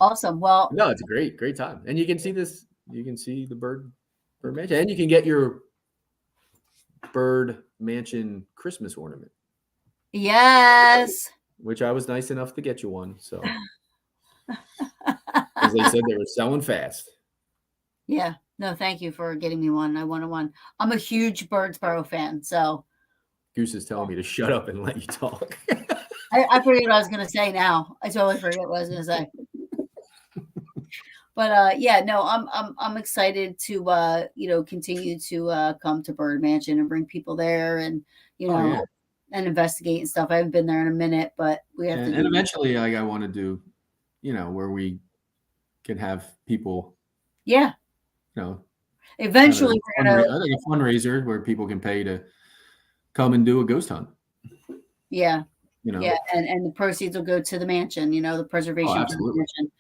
Awesome. Well, no, it's a great time, and you can see this. You can see the bird mansion, and you can get your bird mansion Christmas ornament. Yes. Which I was nice enough to get you one. So, as they said, they were selling fast. Yeah. No, thank you for getting me one. I wanted one. I'm a huge Birdsboro fan, so. Goose is telling me to shut up and let you talk. I forget what I was going to say now. I totally forget what I was going to say. But yeah, no, I'm excited to continue to come to Bird Mansion and bring people there and and investigate and stuff. I haven't been there in a minute, but we have to. And eventually, I want to do, where we can have people. Yeah. Eventually, we're gonna. I think a fundraiser where people can pay to come and do a ghost hunt. Yeah. Yeah, and the proceeds will go to the mansion. The preservation of the mansion.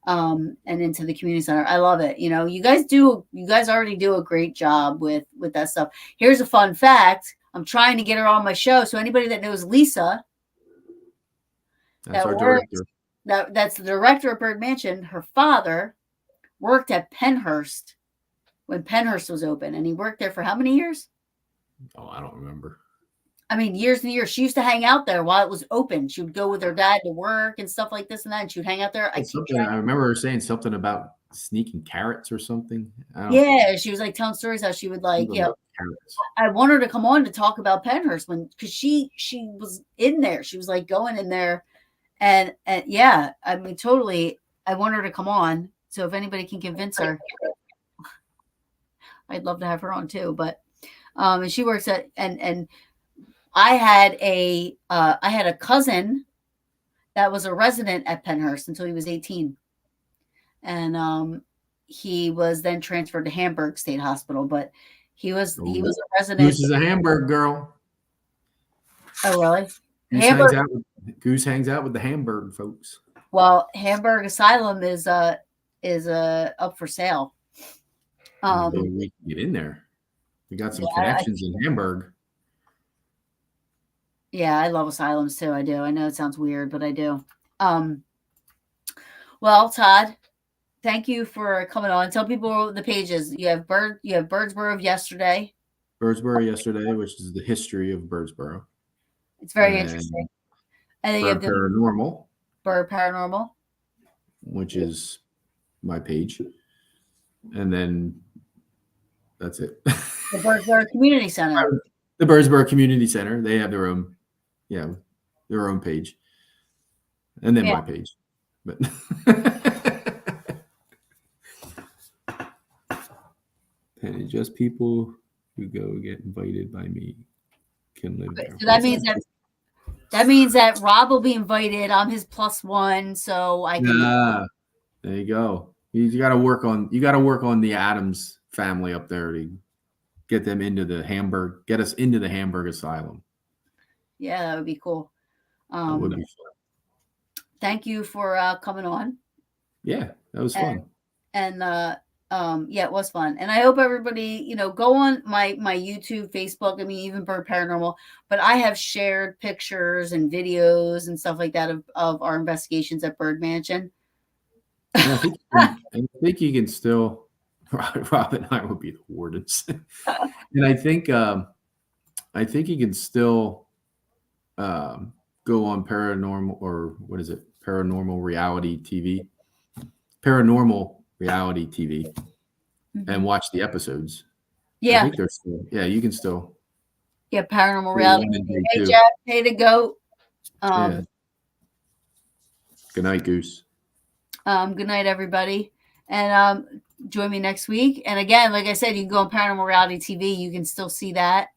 And into the community center. I love it. You guys already do a great job with that stuff. Here's a fun fact. I'm trying to get her on my show. So anybody that knows Lisa, that's our director. That's the director of Bird Mansion. Her father worked at Penhurst when Penhurst was open, and he worked there for how many years? Oh, I don't remember. I mean, years and years. She used to hang out there while it was open. She would go with her dad to work and stuff like this and that. And she would hang out there. I remember her saying something about sneaking carrots or something. Yeah, she was like telling stories how she would I want her to come on to talk about Penhurst because she was in there. She was like going in there, and yeah, I mean, totally. I want her to come on. So if anybody can convince her, I'd love to have her on too. But and she works at and. I had a cousin that was a resident at Penhurst until he was 18. And he was then transferred to Hamburg State Hospital, but he was a resident. Goose is a Hamburg girl. Oh, really? Goose hangs out with the Hamburg folks. Well, Hamburg Asylum is up for sale. Maybe we can get in there. We got some connections in Hamburg. Yeah, I love asylums too. I do. I know it sounds weird, but I do. Well, Todd, thank you for coming on. Tell people the pages. You have Birdsboro of yesterday. Birdsboro yesterday, which is the history of Birdsboro. It's very interesting. And then you have Paranormal. Bird Paranormal, which is my page, and then that's it. The Birdsboro Community Center. The Birdsboro Community Center. They have their own. Their own page, and then my page, but and just people who go get invited by me can live there. So that means that Rob will be invited. I'm his +1, so I can. There you go. You got to work on the Adams family up there to get them into get us into the Hamburg Asylum. Yeah, that would be cool. That would be fun. Thank you for coming on. Yeah, that was fun. And it was fun. And I hope everybody, go on my YouTube, Facebook, I mean, even Bird Paranormal, but I have shared pictures and videos and stuff like that of our investigations at Bird Mansion. I think you can still, Rob and I will be the wardens. And I think you can still go on Paranormal, or what is it? Paranormal Reality TV, and watch the episodes. I Yeah. think they're still, you can still. Yeah. Paranormal do reality. one and day Hey, two. Jeff. Hey, the goat. Yeah. Good night, Goose. Good night, everybody. And join me next week. And again, like I said, you can go on Paranormal Reality TV. You can still see that.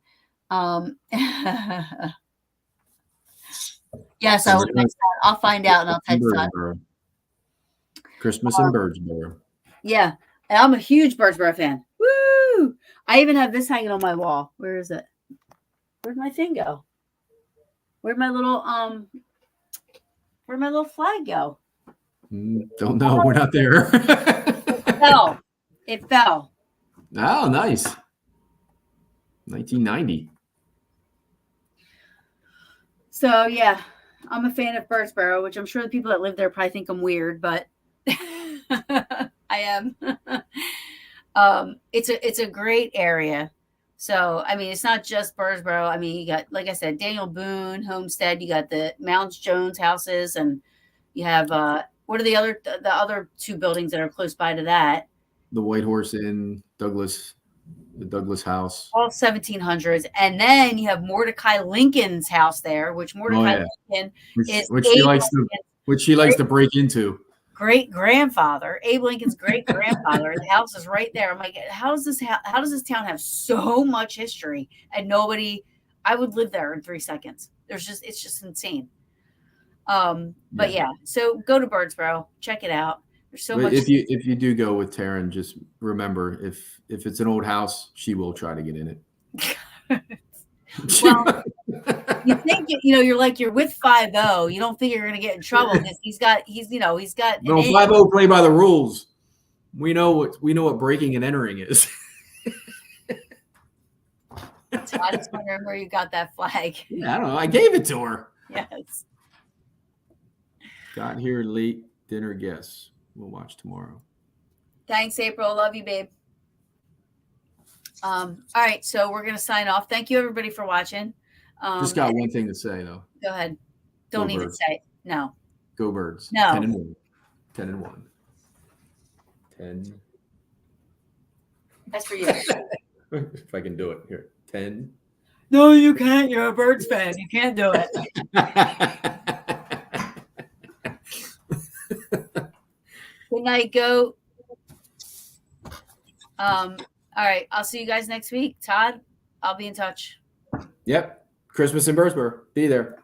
Yes, I will. I'll find out and I'll text Todd. Christmas in Birdsboro. Yeah. And I'm a huge Birdsboro fan. Woo! I even have this hanging on my wall. Where is it? Where'd my thing go? Where'd my little flag go? Don't know. We're not there. It fell. Oh, nice. 1990. So yeah, I'm a fan of Birdsboro, which I'm sure the people that live there probably think I'm weird, but I am. It's a great area. So, I mean, it's not just Birdsboro. I mean, you got, like I said, Daniel Boone Homestead. You got the Mounds Jones houses, and you have what are the other two buildings that are close by to that? The White Horse Inn, the Douglas House, all 1700s, and then you have Mordecai Lincoln's house there, which Mordecai Lincoln is which she likes to break into. Great grandfather, Abe Lincoln's great grandfather. The house is right there. I'm like, how does this town have so much history and nobody? I would live there in 3 seconds. It's just insane. But yeah, so go to Birdsboro, check it out. There's so much. If you do go with Taryn, just remember if it's an old house, she will try to get in it. Well, you think you're with 5-0. You don't think you're going to get in trouble because he's got. No, 5-0 play by the rules. We know what breaking and entering is. I just wondering where you got that flag. Yeah, I don't know. I gave it to her. Yes. Got here late. Dinner guests. We'll watch tomorrow. Thanks, April. Love you, babe. All right, so we're gonna sign off. Thank you, everybody, for watching. Just got one thing to say, though. Go ahead. Don't need to say no. Go Birds. No. 10-1. 10-1. 10. That's for you. If I can do it here. 10. No, you can't. You're a Birds fan. You can't do it. Good night, goat. All right, I'll see you guys next week. Todd, I'll be in touch. Yep. Christmas in Birdsboro. Be there.